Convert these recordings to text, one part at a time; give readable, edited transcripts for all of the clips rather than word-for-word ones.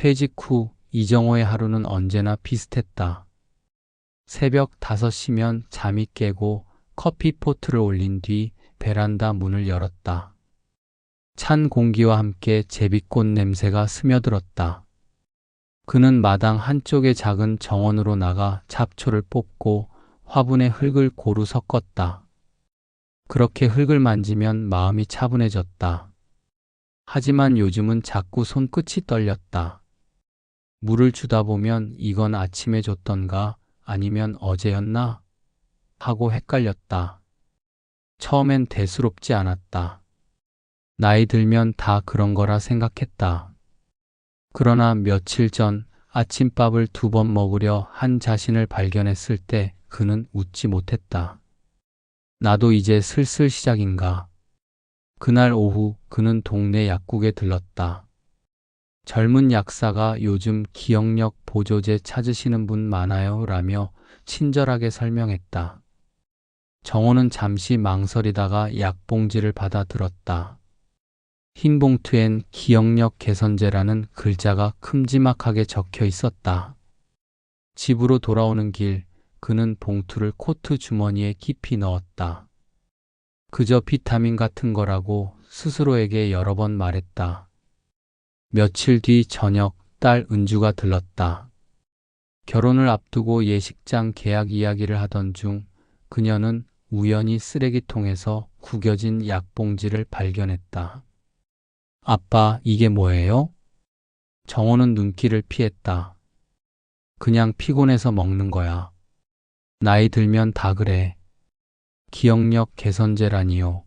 퇴직 후 이정호의 하루는 언제나 비슷했다. 새벽 5시면 잠이 깨고 커피포트를 올린 뒤 베란다 문을 열었다. 찬 공기와 함께 제비꽃 냄새가 스며들었다. 그는 마당 한쪽의 작은 정원으로 나가 잡초를 뽑고 화분에 흙을 고루 섞었다. 그렇게 흙을 만지면 마음이 차분해졌다. 하지만 요즘은 자꾸 손끝이 떨렸다. 물을 주다 보면 이건 아침에 줬던가 아니면 어제였나 하고 헷갈렸다. 처음엔 대수롭지 않았다. 나이 들면 다 그런 거라 생각했다. 그러나 며칠 전 아침밥을 2번 먹으려 한 자신을 발견했을 때 그는 웃지 못했다. 나도 이제 슬슬 시작인가. 그날 오후 그는 동네 약국에 들렀다. 젊은 약사가 요즘 기억력 보조제 찾으시는 분 많아요 라며 친절하게 설명했다. 정호는 잠시 망설이다가 약봉지를 받아 들었다. 흰 봉투엔 기억력 개선제라는 글자가 큼지막하게 적혀 있었다. 집으로 돌아오는 길, 그는 봉투를 코트 주머니에 깊이 넣었다. 그저 비타민 같은 거라고 스스로에게 여러 번 말했다. 며칠 뒤 저녁 딸 은주가 들렀다. 결혼을 앞두고 예식장 계약 이야기를 하던 중 그녀는 우연히 쓰레기통에서 구겨진 약봉지를 발견했다. 아빠, 이게 뭐예요? 정호는 눈길을 피했다. 그냥 피곤해서 먹는 거야. 나이 들면 다 그래. 기억력 개선제라니요.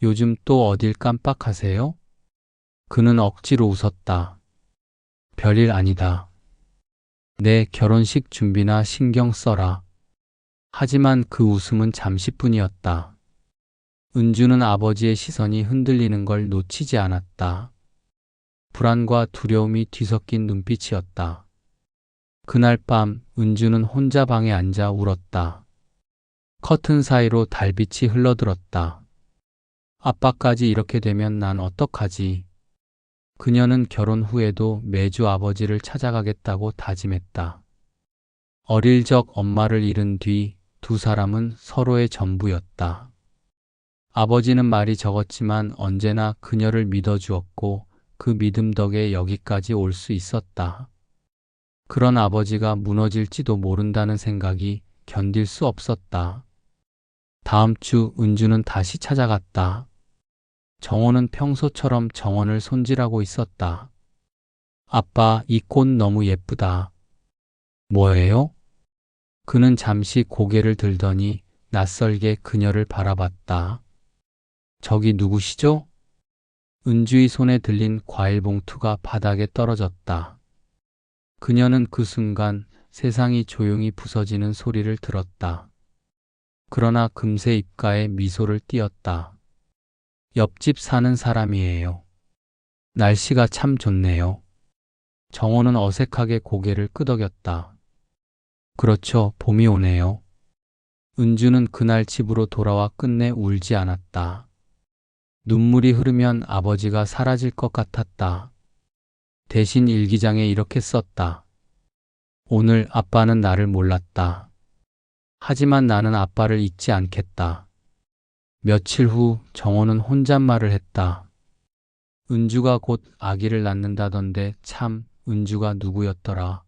요즘 또 어딜 깜빡하세요? 그는 억지로 웃었다. 별일 아니다. 내 결혼식 준비나 신경 써라. 하지만 그 웃음은 잠시뿐이었다. 은주는 아버지의 시선이 흔들리는 걸 놓치지 않았다. 불안과 두려움이 뒤섞인 눈빛이었다. 그날 밤 은주는 혼자 방에 앉아 울었다. 커튼 사이로 달빛이 흘러들었다. 아빠까지 이렇게 되면 난 어떡하지? 그녀는 결혼 후에도 매주 아버지를 찾아가겠다고 다짐했다. 어릴 적 엄마를 잃은 뒤 2사람은 서로의 전부였다. 아버지는 말이 적었지만 언제나 그녀를 믿어주었고 그 믿음 덕에 여기까지 올 수 있었다. 그런 아버지가 무너질지도 모른다는 생각이 견딜 수 없었다. 다음 주 은주는 다시 찾아갔다. 정호는 평소처럼 정원을 손질하고 있었다. 아빠, 이 꽃 너무 예쁘다. 뭐예요? 그는 잠시 고개를 들더니 낯설게 그녀를 바라봤다. 저기 누구시죠? 은주의 손에 들린 과일 봉투가 바닥에 떨어졌다. 그녀는 그 순간 세상이 조용히 부서지는 소리를 들었다. 그러나 금세 입가에 미소를 띄었다. 옆집 사는 사람이에요. 날씨가 참 좋네요. 정호는 어색하게 고개를 끄덕였다. 그렇죠, 봄이 오네요. 은주는 그날 집으로 돌아와 끝내 울지 않았다. 눈물이 흐르면 아버지가 사라질 것 같았다. 대신 일기장에 이렇게 썼다. 오늘 아빠는 나를 몰랐다. 하지만 나는 아빠를 잊지 않겠다. 며칠 후 정호는 혼잣말을 했다. 은주가 곧 아기를 낳는다던데 참 은주가 누구였더라.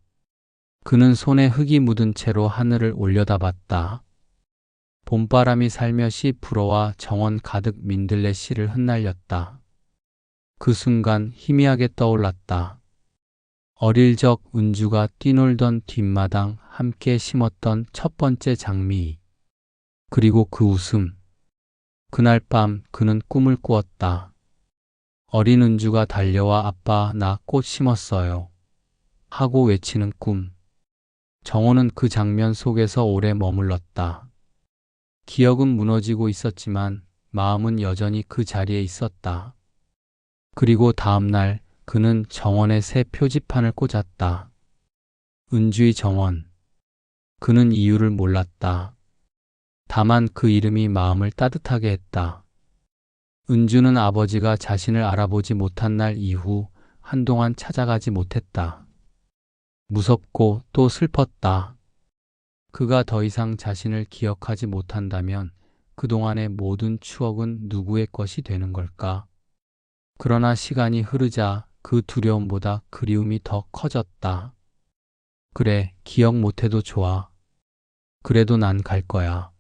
그는 손에 흙이 묻은 채로 하늘을 올려다봤다. 봄바람이 살며시 불어와 정원 가득 민들레 씨를 흩날렸다. 그 순간 희미하게 떠올랐다. 어릴 적 은주가 뛰놀던 뒷마당 함께 심었던 첫 번째 장미. 그리고 그 웃음. 그날 밤 그는 꿈을 꾸었다. 어린 은주가 달려와 아빠 나 꽃 심었어요. 하고 외치는 꿈. 정호는 그 장면 속에서 오래 머물렀다. 기억은 무너지고 있었지만 마음은 여전히 그 자리에 있었다. 그리고 다음 날 그는 정원에 새 표지판을 꽂았다. 은주의 정원. 그는 이유를 몰랐다. 다만 그 이름이 마음을 따뜻하게 했다. 은주는 아버지가 자신을 알아보지 못한 날 이후 한동안 찾아가지 못했다. 무섭고 또 슬펐다. 그가 더 이상 자신을 기억하지 못한다면 그동안의 모든 추억은 누구의 것이 되는 걸까? 그러나 시간이 흐르자 그 두려움보다 그리움이 더 커졌다. 그래, 기억 못해도 좋아. 그래도 난 갈 거야.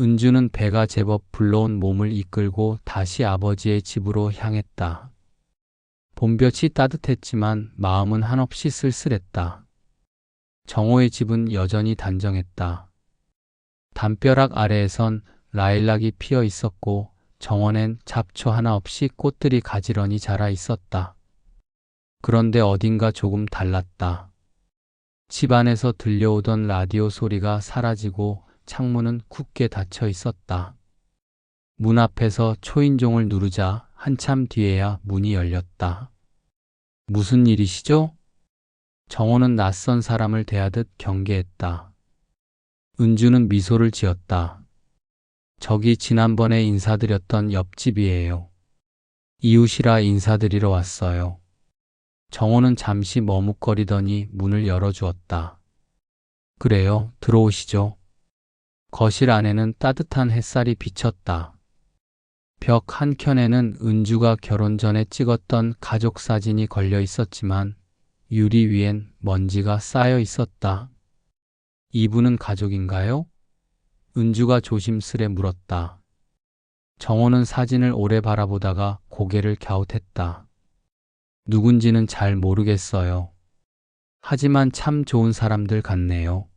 은주는 배가 제법 불러온 몸을 이끌고 다시 아버지의 집으로 향했다. 봄볕이 따뜻했지만 마음은 한없이 쓸쓸했다. 정호의 집은 여전히 단정했다. 담벼락 아래에선 라일락이 피어 있었고 정원엔 잡초 하나 없이 꽃들이 가지런히 자라 있었다. 그런데 어딘가 조금 달랐다. 집 안에서 들려오던 라디오 소리가 사라지고 창문은 굳게 닫혀 있었다. 문 앞에서 초인종을 누르자 한참 뒤에야 문이 열렸다. 무슨 일이시죠? 정호는 낯선 사람을 대하듯 경계했다. 은주는 미소를 지었다. 저기 지난번에 인사드렸던 옆집이에요. 이웃이라 인사드리러 왔어요. 정호는 잠시 머뭇거리더니 문을 열어주었다. 그래요, 들어오시죠. 거실 안에는 따뜻한 햇살이 비쳤다. 벽 한켠에는 은주가 결혼 전에 찍었던 가족 사진이 걸려 있었지만 유리 위엔 먼지가 쌓여 있었다. 이분은 가족인가요? 은주가 조심스레 물었다. 정호는 사진을 오래 바라보다가 고개를 갸웃했다. 누군지는 잘 모르겠어요. 하지만 참 좋은 사람들 같네요.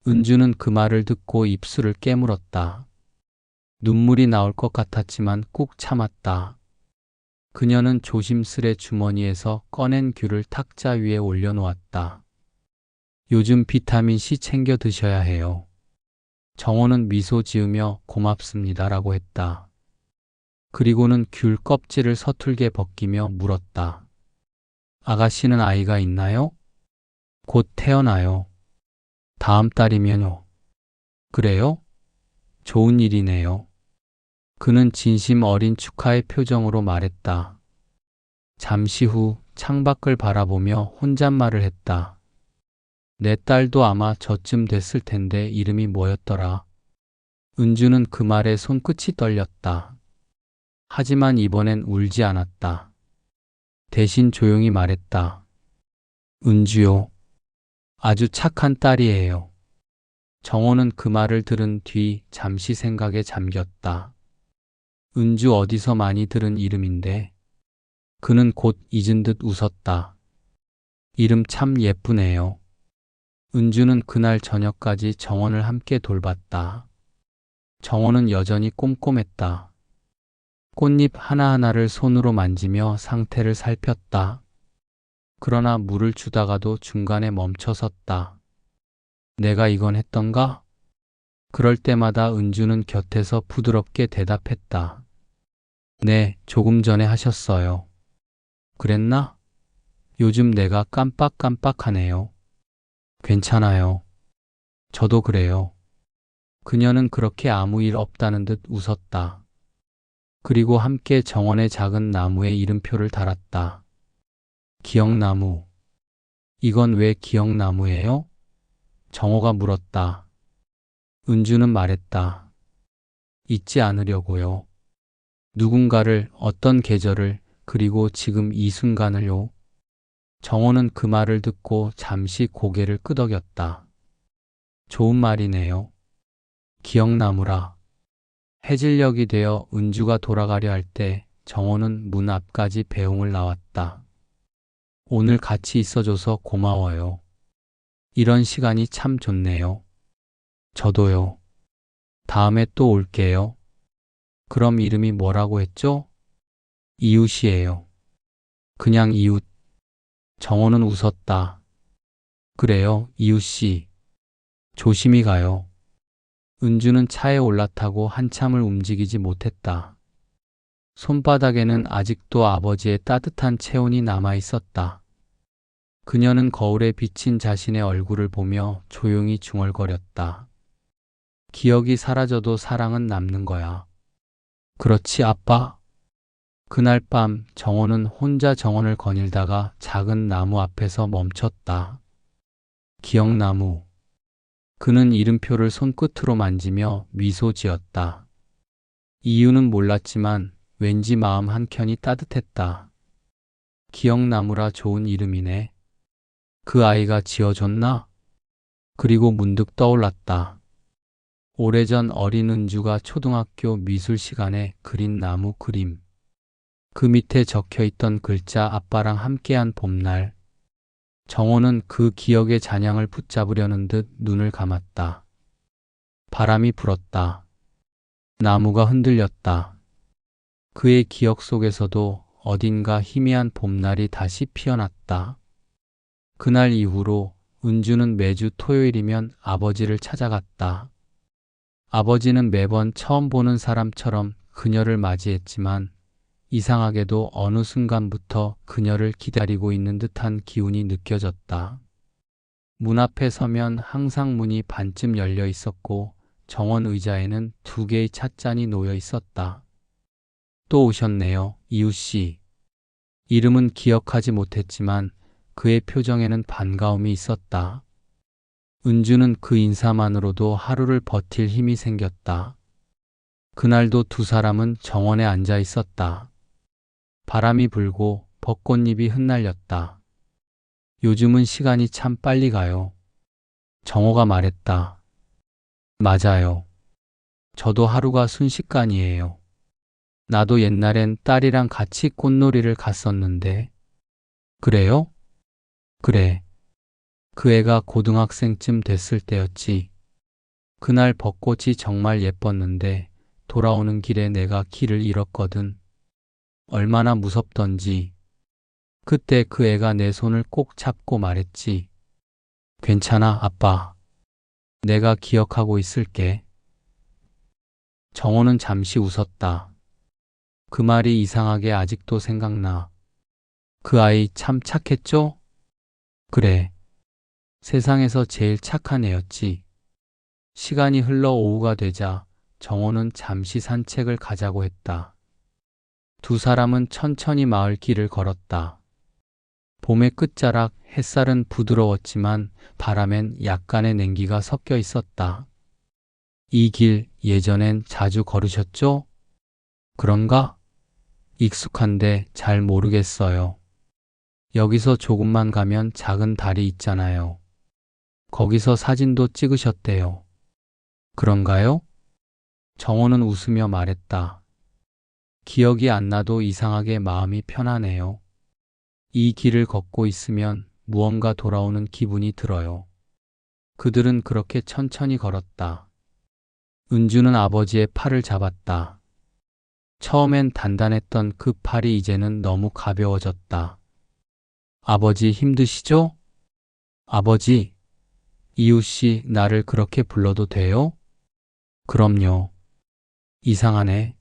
은주는 그 말을 듣고 입술을 깨물었다. 눈물이 나올 것 같았지만 꾹 참았다. 그녀는 조심스레 주머니에서 꺼낸 귤을 탁자 위에 올려놓았다. 요즘 비타민C 챙겨 드셔야 해요. 정호는 미소 지으며 고맙습니다라고 했다. 그리고는 귤 껍질을 서툴게 벗기며 물었다. 아가씨는 아이가 있나요? 곧 태어나요. 다음 달이면요. 그래요? 좋은 일이네요. 그는 진심 어린 축하의 표정으로 말했다. 잠시 후 창밖을 바라보며 혼잣말을 했다. 내 딸도 아마 저쯤 됐을 텐데 이름이 뭐였더라. 은주는 그 말에 손끝이 떨렸다. 하지만 이번엔 울지 않았다. 대신 조용히 말했다. 은주요. 아주 착한 딸이에요. 정호는 그 말을 들은 뒤 잠시 생각에 잠겼다. 은주 어디서 많이 들은 이름인데. 그는 곧 잊은 듯 웃었다. 이름 참 예쁘네요. 은주는 그날 저녁까지 정원을 함께 돌봤다. 정원은 여전히 꼼꼼했다. 꽃잎 하나하나를 손으로 만지며 상태를 살폈다. 그러나 물을 주다가도 중간에 멈춰 섰다. 내가 이건 했던가? 그럴 때마다 은주는 곁에서 부드럽게 대답했다. 네, 조금 전에 하셨어요. 그랬나? 요즘 내가 깜빡깜빡하네요. 괜찮아요. 저도 그래요. 그녀는 그렇게 아무 일 없다는 듯 웃었다. 그리고 함께 정원의 작은 나무에 이름표를 달았다. 기억나무. 이건 왜 기억나무예요? 정호가 물었다. 은주는 말했다. 잊지 않으려고요. 누군가를, 어떤 계절을, 그리고 지금 이 순간을요. 정호는 그 말을 듣고 잠시 고개를 끄덕였다. 좋은 말이네요. 기억나무라. 해질녘이 되어 은주가 돌아가려 할 때 정호는 문 앞까지 배웅을 나왔다. 오늘 같이 있어줘서 고마워요. 이런 시간이 참 좋네요. 저도요. 다음에 또 올게요. 그럼 이름이 뭐라고 했죠? 이웃이에요. 그냥 이웃. 정호는 웃었다. 그래요, 이웃씨. 조심히 가요. 은주는 차에 올라타고 한참을 움직이지 못했다. 손바닥에는 아직도 아버지의 따뜻한 체온이 남아 있었다. 그녀는 거울에 비친 자신의 얼굴을 보며 조용히 중얼거렸다. 기억이 사라져도 사랑은 남는 거야. 그렇지, 아빠? 그날 밤 정원은 혼자 정원을 거닐다가 작은 나무 앞에서 멈췄다. 기억나무. 그는 이름표를 손끝으로 만지며 미소 지었다. 이유는 몰랐지만 왠지 마음 한켠이 따뜻했다. 기억나무라 좋은 이름이네. 그 아이가 지어줬나? 그리고 문득 떠올랐다. 오래전 어린 은주가 초등학교 미술 시간에 그린 나무 그림. 그 밑에 적혀 있던 글자 아빠랑 함께한 봄날. 정호는 그 기억의 잔향을 붙잡으려는 듯 눈을 감았다. 바람이 불었다. 나무가 흔들렸다. 그의 기억 속에서도 어딘가 희미한 봄날이 다시 피어났다. 그날 이후로 은주는 매주 토요일이면 아버지를 찾아갔다. 아버지는 매번 처음 보는 사람처럼 그녀를 맞이했지만 이상하게도 어느 순간부터 그녀를 기다리고 있는 듯한 기운이 느껴졌다. 문 앞에 서면 항상 문이 반쯤 열려 있었고 정원 의자에는 2개의 찻잔이 놓여 있었다. 또 오셨네요, 이웃씨. 이름은 기억하지 못했지만 그의 표정에는 반가움이 있었다. 은주는 그 인사만으로도 하루를 버틸 힘이 생겼다. 그날도 2 사람은 정원에 앉아 있었다. 바람이 불고 벚꽃잎이 흩날렸다. 요즘은 시간이 참 빨리 가요. 정호가 말했다. 맞아요. 저도 하루가 순식간이에요. 나도 옛날엔 딸이랑 같이 꽃놀이를 갔었는데. 그래요? 그래. 그 애가 고등학생쯤 됐을 때였지. 그날 벚꽃이 정말 예뻤는데 돌아오는 길에 내가 길을 잃었거든. 얼마나 무섭던지. 그때 그 애가 내 손을 꼭 잡고 말했지. 괜찮아, 아빠. 내가 기억하고 있을게. 정호는 잠시 웃었다. 그 말이 이상하게 아직도 생각나. 그 아이 참 착했죠? 그래. 세상에서 제일 착한 애였지. 시간이 흘러 오후가 되자 정호는 잠시 산책을 가자고 했다. 2 사람은 천천히 마을 길을 걸었다. 봄의 끝자락 햇살은 부드러웠지만 바람엔 약간의 냉기가 섞여 있었다. 이 길 예전엔 자주 걸으셨죠? 그런가? 익숙한데 잘 모르겠어요. 여기서 조금만 가면 작은 다리 있잖아요. 거기서 사진도 찍으셨대요. 그런가요? 정호는 웃으며 말했다. 기억이 안 나도 이상하게 마음이 편하네요. 이 길을 걷고 있으면 무언가 돌아오는 기분이 들어요. 그들은 그렇게 천천히 걸었다. 은주는 아버지의 팔을 잡았다. 처음엔 단단했던 그 팔이 이제는 너무 가벼워졌다. 아버지 힘드시죠? 아버지, 이웃씨 나를 그렇게 불러도 돼요? 그럼요. 이상하네.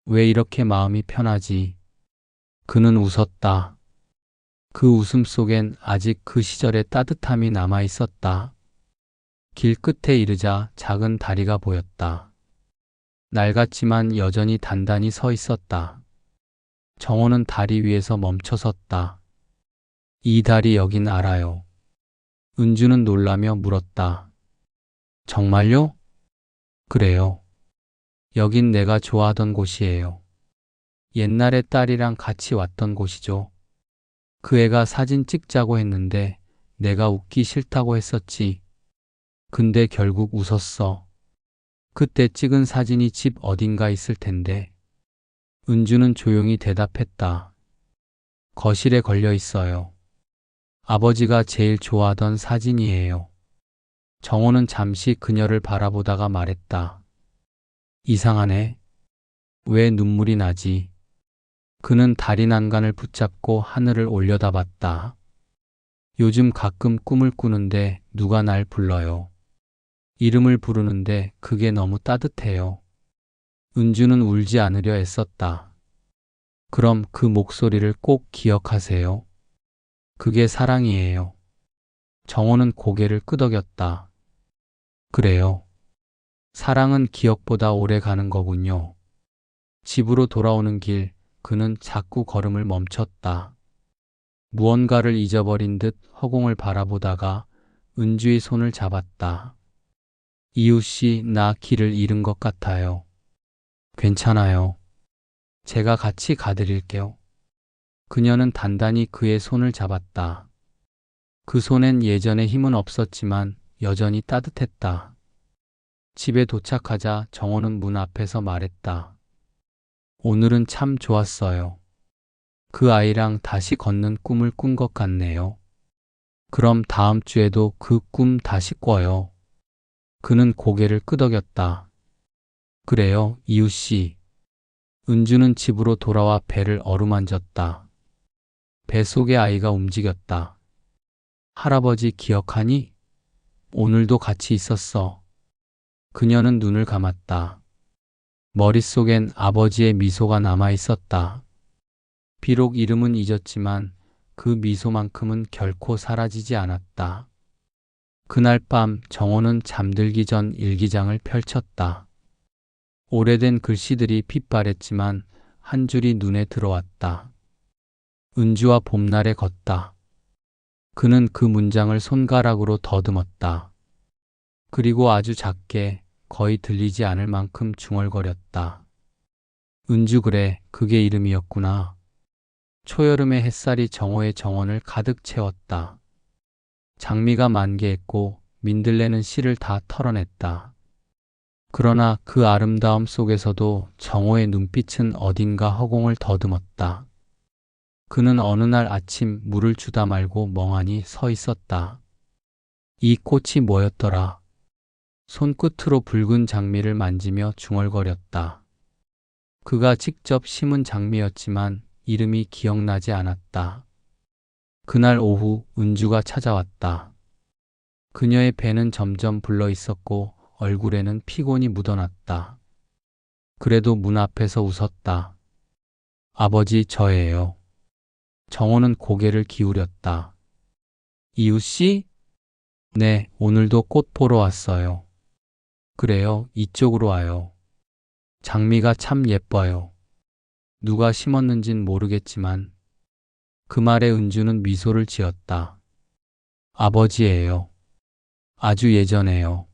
왜 이렇게 마음이 편하지? 그는 웃었다. 그 웃음 속엔 아직 그 시절의 따뜻함이 남아 있었다. 길 끝에 이르자 작은 다리가 보였다. 낡았지만 여전히 단단히 서 있었다. 정호는 다리 위에서 멈춰 섰다. 이 다리 여긴 알아요. 은주는 놀라며 물었다. 정말요? 그래요. 여긴 내가 좋아하던 곳이에요. 옛날에 딸이랑 같이 왔던 곳이죠. 그 애가 사진 찍자고 했는데 내가 웃기 싫다고 했었지. 근데 결국 웃었어. 그때 찍은 사진이 집 어딘가 있을 텐데. 은주는 조용히 대답했다. 거실에 걸려 있어요. 아버지가 제일 좋아하던 사진이에요. 정호는 잠시 그녀를 바라보다가 말했다. 이상하네. 왜 눈물이 나지? 그는 다리 난간을 붙잡고 하늘을 올려다봤다. 요즘 가끔 꿈을 꾸는데 누가 날 불러요. 이름을 부르는데 그게 너무 따뜻해요. 은주는 울지 않으려 애썼다. 그럼 그 목소리를 꼭 기억하세요. 그게 사랑이에요. 정호는 고개를 끄덕였다. 그래요. 사랑은 기억보다 오래 가는 거군요. 집으로 돌아오는 길, 그는 자꾸 걸음을 멈췄다. 무언가를 잊어버린 듯 허공을 바라보다가 은주의 손을 잡았다. 이웃 씨, 나 길을 잃은 것 같아요. 괜찮아요. 제가 같이 가드릴게요. 그녀는 단단히 그의 손을 잡았다. 그 손엔 예전의 힘은 없었지만 여전히 따뜻했다. 집에 도착하자 정호는 문 앞에서 말했다. 오늘은 참 좋았어요. 그 아이랑 다시 걷는 꿈을 꾼 것 같네요. 그럼 다음 주에도 그 꿈 다시 꿔요. 그는 고개를 끄덕였다. 그래요, 이웃씨. 은주는 집으로 돌아와 배를 어루만졌다. 뱃속의 아이가 움직였다. 할아버지 기억하니? 오늘도 같이 있었어. 그녀는 눈을 감았다. 머릿속엔 아버지의 미소가 남아 있었다. 비록 이름은 잊었지만 그 미소만큼은 결코 사라지지 않았다. 그날 밤 정호는 잠들기 전 일기장을 펼쳤다. 오래된 글씨들이 핏발했지만 한 줄이 눈에 들어왔다. 은주와 봄날에 걷다. 그는 그 문장을 손가락으로 더듬었다. 그리고 아주 작게, 거의 들리지 않을 만큼 중얼거렸다. 은주, 그래, 그게 이름이었구나. 초여름의 햇살이 정호의 정원을 가득 채웠다. 장미가 만개했고 민들레는 씨를 다 털어냈다. 그러나 그 아름다움 속에서도 정호의 눈빛은 어딘가 허공을 더듬었다. 그는 어느 날 아침 물을 주다 말고 멍하니 서 있었다. 이 꽃이 뭐였더라? 손끝으로 붉은 장미를 만지며 중얼거렸다. 그가 직접 심은 장미였지만 이름이 기억나지 않았다. 그날 오후 은주가 찾아왔다. 그녀의 배는 점점 불러 있었고 얼굴에는 피곤이 묻어났다. 그래도 문 앞에서 웃었다. 아버지, 저예요. 정호는 고개를 기울였다. 이웃씨? 네, 오늘도 꽃 보러 왔어요. 그래요, 이쪽으로 와요. 장미가 참 예뻐요. 누가 심었는진 모르겠지만. 그 말에 은주는 미소를 지었다. 아버지예요. 아주 예전에요.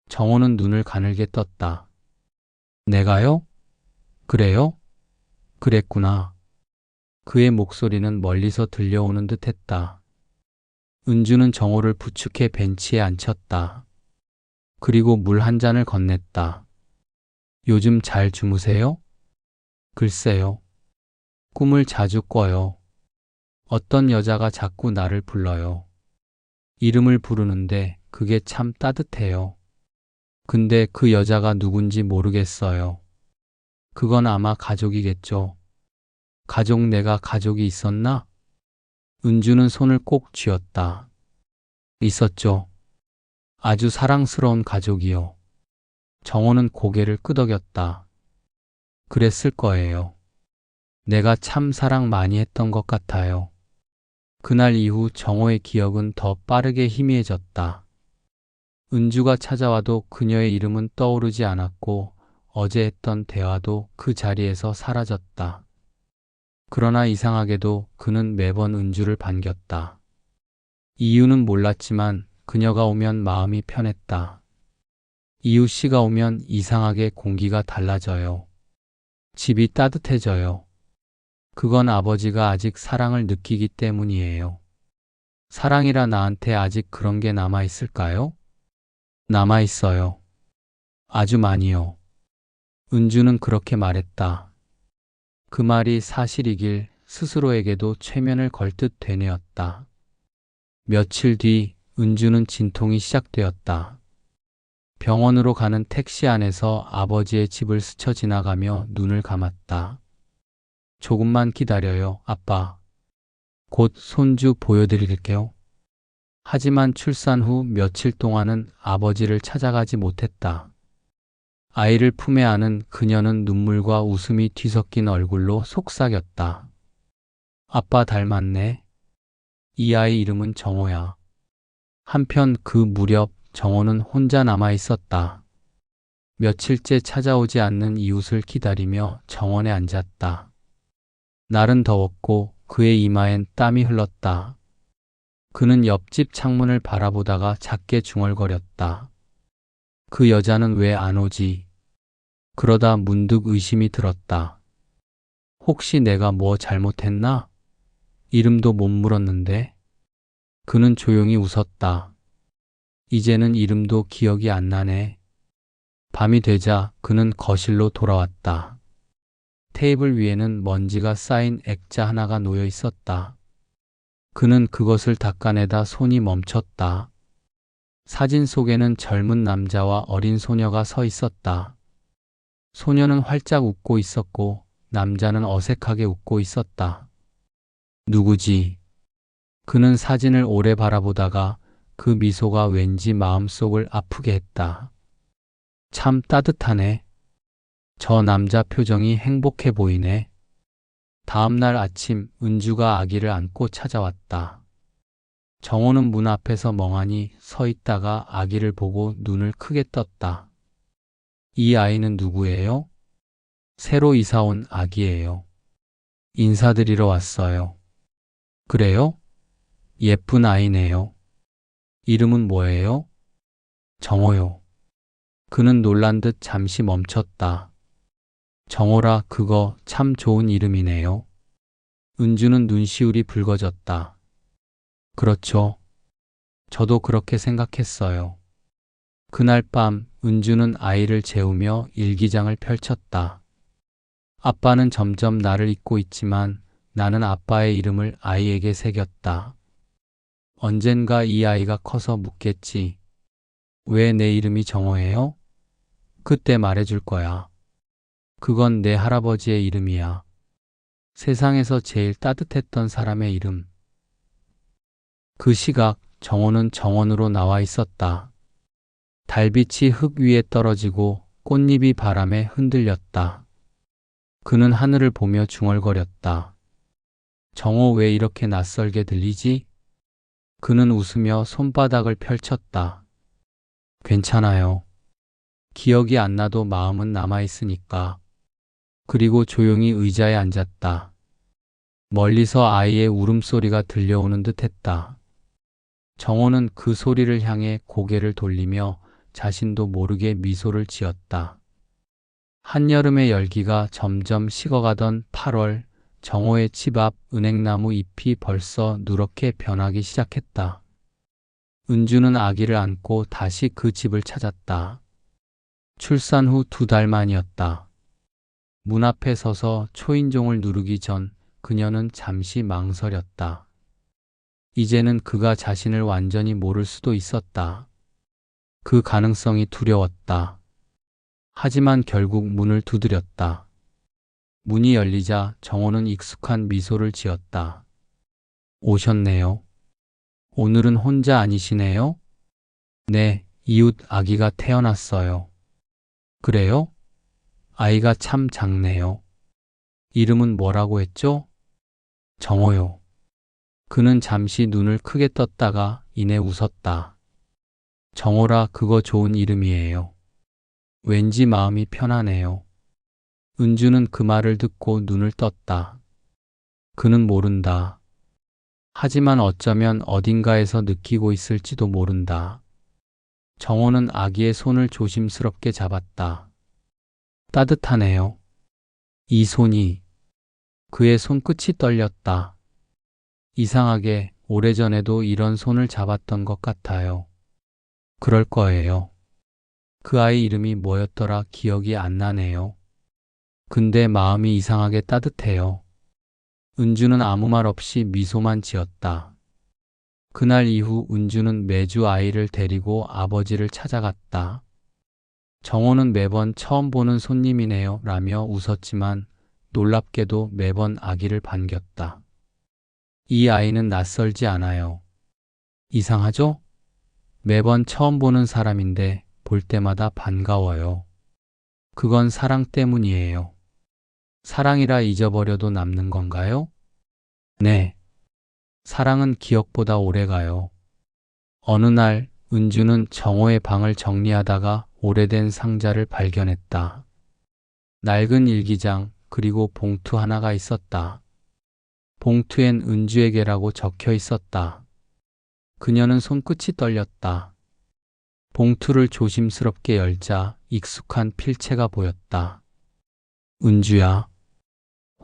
정호는 눈을 가늘게 떴다. 내가요? 그래요? 그랬구나. 그의 목소리는 멀리서 들려오는 듯 했다. 은주는 정호를 부축해 벤치에 앉혔다. 그리고 물 한 잔을 건넸다. 요즘 잘 주무세요? 글쎄요. 꿈을 자주 꿔요. 어떤 여자가 자꾸 나를 불러요. 이름을 부르는데 그게 참 따뜻해요. 근데 그 여자가 누군지 모르겠어요. 그건 아마 가족이겠죠. 가족, 내가 가족이 있었나? 은주는 손을 꼭 쥐었다. 있었죠. 아주 사랑스러운 가족이요. 정호는 고개를 끄덕였다. 그랬을 거예요. 내가 참 사랑 많이 했던 것 같아요. 그날 이후 정호의 기억은 더 빠르게 희미해졌다. 은주가 찾아와도 그녀의 이름은 떠오르지 않았고 어제 했던 대화도 그 자리에서 사라졌다. 그러나 이상하게도 그는 매번 은주를 반겼다. 이유는 몰랐지만 그녀가 오면 마음이 편했다. 이웃씨가 오면 이상하게 공기가 달라져요. 집이 따뜻해져요. 그건 아버지가 아직 사랑을 느끼기 때문이에요. 사랑이라 나한테 아직 그런 게 남아있을까요? 남아있어요. 아주 많이요. 은주는 그렇게 말했다. 그 말이 사실이길 스스로에게도 최면을 걸 듯 되뇌었다. 며칠 뒤 은주는 진통이 시작되었다. 병원으로 가는 택시 안에서 아버지의 집을 스쳐 지나가며 눈을 감았다. 조금만 기다려요, 아빠. 곧 손주 보여드릴게요. 하지만 출산 후 며칠 동안은 아버지를 찾아가지 못했다. 아이를 품에 안은 그녀는 눈물과 웃음이 뒤섞인 얼굴로 속삭였다. 아빠 닮았네. 이 아이 이름은 정호야. 한편 그 무렵 정호는 혼자 남아 있었다. 며칠째 찾아오지 않는 이웃을 기다리며 정원에 앉았다. 날은 더웠고 그의 이마엔 땀이 흘렀다. 그는 옆집 창문을 바라보다가 작게 중얼거렸다. 그 여자는 왜 안 오지? 그러다 문득 의심이 들었다. 혹시 내가 뭐 잘못했나? 이름도 못 물었는데. 그는 조용히 웃었다. 이제는 이름도 기억이 안 나네. 밤이 되자 그는 거실로 돌아왔다. 테이블 위에는 먼지가 쌓인 액자 하나가 놓여 있었다. 그는 그것을 닦아내다 손이 멈췄다. 사진 속에는 젊은 남자와 어린 소녀가 서 있었다. 소녀는 활짝 웃고 있었고 남자는 어색하게 웃고 있었다. 누구지? 그는 사진을 오래 바라보다가 그 미소가 왠지 마음속을 아프게 했다. 참 따뜻하네. 저 남자 표정이 행복해 보이네. 다음 날 아침 은주가 아기를 안고 찾아왔다. 정호는 문 앞에서 멍하니 서 있다가 아기를 보고 눈을 크게 떴다. 이 아이는 누구예요? 새로 이사 온 아기예요. 인사드리러 왔어요. 그래요? 예쁜 아이네요. 이름은 뭐예요? 정호요. 그는 놀란 듯 잠시 멈췄다. 정호라 그거 참 좋은 이름이네요. 은주는 눈시울이 붉어졌다. 그렇죠. 저도 그렇게 생각했어요. 그날 밤 은주는 아이를 재우며 일기장을 펼쳤다. 아빠는 점점 나를 잊고 있지만 나는 아빠의 이름을 아이에게 새겼다. 언젠가 이 아이가 커서 묻겠지. 왜 내 이름이 정호예요? 그때 말해줄 거야. 그건 내 할아버지의 이름이야. 세상에서 제일 따뜻했던 사람의 이름. 그 시각 정호는 정원으로 나와 있었다. 달빛이 흙 위에 떨어지고 꽃잎이 바람에 흔들렸다. 그는 하늘을 보며 중얼거렸다. 정호 왜 이렇게 낯설게 들리지? 그는 웃으며 손바닥을 펼쳤다. 괜찮아요. 기억이 안 나도 마음은 남아있으니까. 그리고 조용히 의자에 앉았다. 멀리서 아이의 울음소리가 들려오는 듯 했다. 정호는 그 소리를 향해 고개를 돌리며 자신도 모르게 미소를 지었다. 한여름의 열기가 점점 식어가던 8월, 정호의 집 앞 은행나무 잎이 벌써 누렇게 변하기 시작했다. 은주는 아기를 안고 다시 그 집을 찾았다. 출산 후 2달 만이었다. 문 앞에 서서 초인종을 누르기 전 그녀는 잠시 망설였다. 이제는 그가 자신을 완전히 모를 수도 있었다. 그 가능성이 두려웠다. 하지만 결국 문을 두드렸다. 문이 열리자 정호는 익숙한 미소를 지었다. 오셨네요. 오늘은 혼자 아니시네요? 네, 이웃 아기가 태어났어요. 그래요? 아이가 참 작네요. 이름은 뭐라고 했죠? 정호요. 그는 잠시 눈을 크게 떴다가 이내 웃었다. 정호라 그거 좋은 이름이에요. 왠지 마음이 편하네요. 은주는 그 말을 듣고 눈을 떴다. 그는 모른다. 하지만 어쩌면 어딘가에서 느끼고 있을지도 모른다. 정호는 아기의 손을 조심스럽게 잡았다. 따뜻하네요. 이 손이. 그의 손끝이 떨렸다. 이상하게 오래전에도 이런 손을 잡았던 것 같아요. 그럴 거예요. 그 아이 이름이 뭐였더라 기억이 안 나네요. 근데 마음이 이상하게 따뜻해요. 은주는 아무 말 없이 미소만 지었다. 그날 이후 은주는 매주 아이를 데리고 아버지를 찾아갔다. 정호는 매번 처음 보는 손님이네요 라며 웃었지만 놀랍게도 매번 아기를 반겼다. 이 아이는 낯설지 않아요. 이상하죠? 매번 처음 보는 사람인데 볼 때마다 반가워요. 그건 사랑 때문이에요. 사랑이라 잊어버려도 남는 건가요? 네. 사랑은 기억보다 오래가요. 어느 날 은주는 정호의 방을 정리하다가 오래된 상자를 발견했다. 낡은 일기장 그리고 봉투 하나가 있었다. 봉투엔 은주에게라고 적혀 있었다. 그녀는 손끝이 떨렸다. 봉투를 조심스럽게 열자 익숙한 필체가 보였다. 은주야,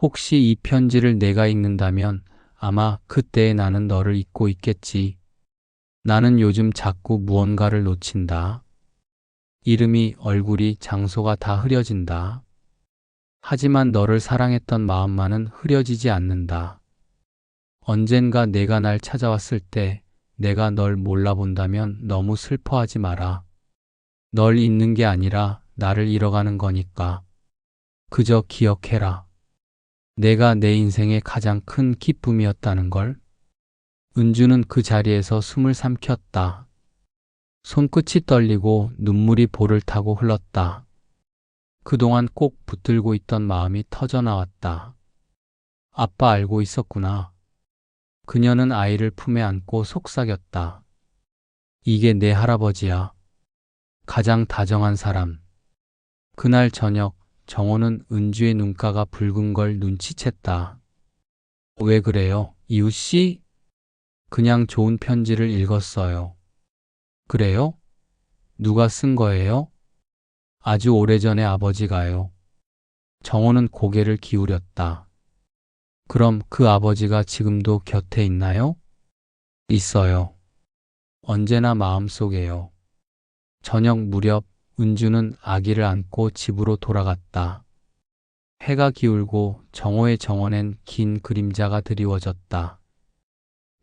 혹시 이 편지를 내가 읽는다면 아마 그때의 나는 너를 잊고 있겠지. 나는 요즘 자꾸 무언가를 놓친다. 이름이, 얼굴이, 장소가 다 흐려진다. 하지만 너를 사랑했던 마음만은 흐려지지 않는다. 언젠가 내가 날 찾아왔을 때 내가 널 몰라본다면 너무 슬퍼하지 마라. 널 잊는 게 아니라 나를 잃어가는 거니까. 그저 기억해라. 내가 내 인생의 가장 큰 기쁨이었다는 걸. 은주는 그 자리에서 숨을 삼켰다. 손끝이 떨리고 눈물이 볼을 타고 흘렀다. 그동안 꼭 붙들고 있던 마음이 터져나왔다. 아빠 알고 있었구나. 그녀는 아이를 품에 안고 속삭였다. 이게 내 할아버지야. 가장 다정한 사람. 그날 저녁 정호는 은주의 눈가가 붉은 걸 눈치챘다. 왜 그래요, 이웃씨? 그냥 좋은 편지를 읽었어요. 그래요? 누가 쓴 거예요? 아주 오래전에 아버지가요. 정호는 고개를 기울였다. 그럼 그 아버지가 지금도 곁에 있나요? 있어요. 언제나 마음속에요. 저녁 무렵 은주는 아기를 안고 집으로 돌아갔다. 해가 기울고 정호의 정원엔 긴 그림자가 드리워졌다.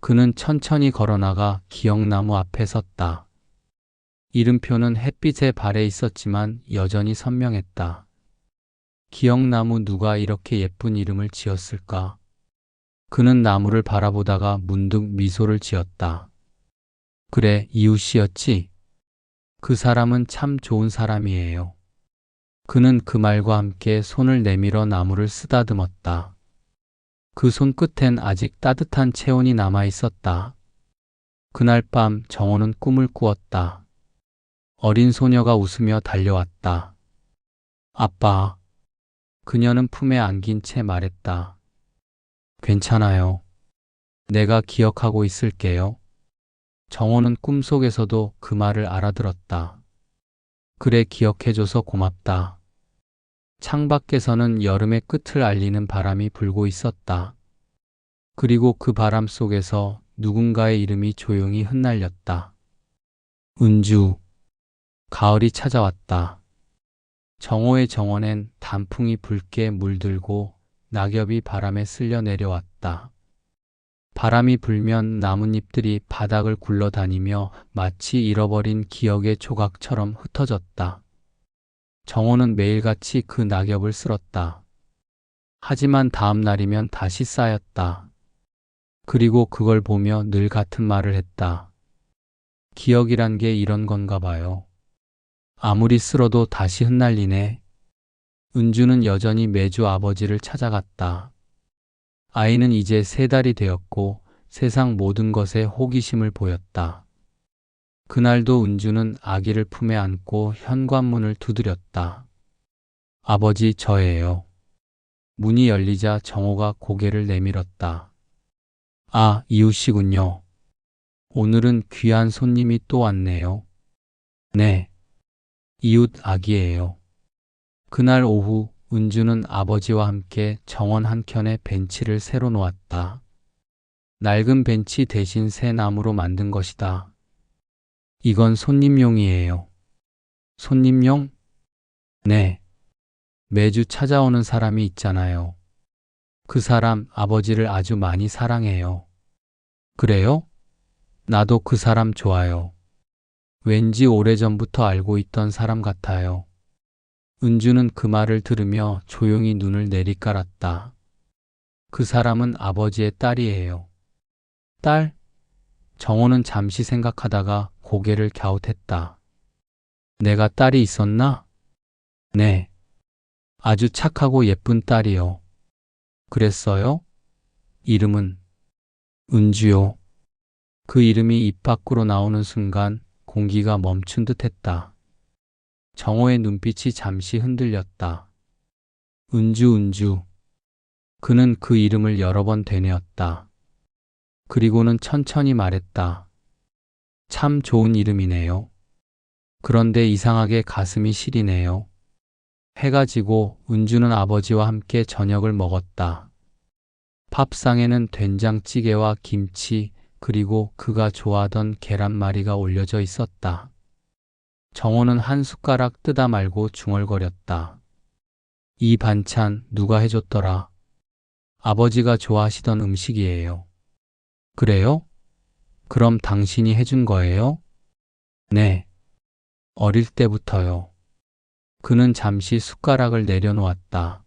그는 천천히 걸어나가 기억나무 앞에 섰다. 이름표는 햇빛에 발해 있었지만 여전히 선명했다. 기억나무, 누가 이렇게 예쁜 이름을 지었을까? 그는 나무를 바라보다가 문득 미소를 지었다. 그래, 이웃이었지? 그 사람은 참 좋은 사람이에요. 그는 그 말과 함께 손을 내밀어 나무를 쓰다듬었다. 그 손끝엔 아직 따뜻한 체온이 남아 있었다. 그날 밤 정호는 꿈을 꾸었다. 어린 소녀가 웃으며 달려왔다. 아빠. 그녀는 품에 안긴 채 말했다. 괜찮아요. 내가 기억하고 있을게요. 정호는 꿈속에서도 그 말을 알아들었다. 그래, 기억해줘서 고맙다. 창밖에서는 여름의 끝을 알리는 바람이 불고 있었다. 그리고 그 바람 속에서 누군가의 이름이 조용히 흩날렸다. 은주. 가을이 찾아왔다. 정호의 정원엔 단풍이 붉게 물들고 낙엽이 바람에 쓸려 내려왔다. 바람이 불면 나뭇잎들이 바닥을 굴러다니며 마치 잃어버린 기억의 조각처럼 흩어졌다. 정호는 매일같이 그 낙엽을 쓸었다. 하지만 다음 날이면 다시 쌓였다. 그리고 그걸 보며 늘 같은 말을 했다. 기억이란 게 이런 건가 봐요. 아무리 쓸어도 다시 흩날리네. 은주는 여전히 매주 아버지를 찾아갔다. 아이는 이제 3달이 되었고 세상 모든 것에 호기심을 보였다. 그날도 은주는 아기를 품에 안고 현관문을 두드렸다. 아버지, 저예요. 문이 열리자 정호가 고개를 내밀었다. 아, 이웃이군요. 오늘은 귀한 손님이 또 왔네요. 네. 이웃 아기예요. 그날 오후 은주는 아버지와 함께 정원 한켠에 벤치를 새로 놓았다. 낡은 벤치 대신 새 나무로 만든 것이다. 이건 손님용이에요. 손님용? 네. 매주 찾아오는 사람이 있잖아요. 그 사람 아버지를 아주 많이 사랑해요. 그래요? 나도 그 사람 좋아요. 왠지 오래전부터 알고 있던 사람 같아요. 은주는 그 말을 들으며 조용히 눈을 내리깔았다. 그 사람은 아버지의 딸이에요. 딸? 정호는 잠시 생각하다가 고개를 갸웃했다. 내가 딸이 있었나? 네. 아주 착하고 예쁜 딸이요. 그랬어요? 이름은? 은주요. 그 이름이 입 밖으로 나오는 순간 공기가 멈춘 듯 했다. 정호의 눈빛이 잠시 흔들렸다. 은주, 은주. 그는 그 이름을 여러 번 되뇌었다. 그리고는 천천히 말했다. 참 좋은 이름이네요. 그런데 이상하게 가슴이 시리네요. 해가 지고 은주는 아버지와 함께 저녁을 먹었다. 밥상에는 된장찌개와 김치, 그리고 그가 좋아하던 계란말이가 올려져 있었다. 정호는 한 숟가락 뜯다 말고 중얼거렸다. 이 반찬 누가 해줬더라? 아버지가 좋아하시던 음식이에요. 그래요? 그럼 당신이 해준 거예요? 네. 어릴 때부터요. 그는 잠시 숟가락을 내려놓았다.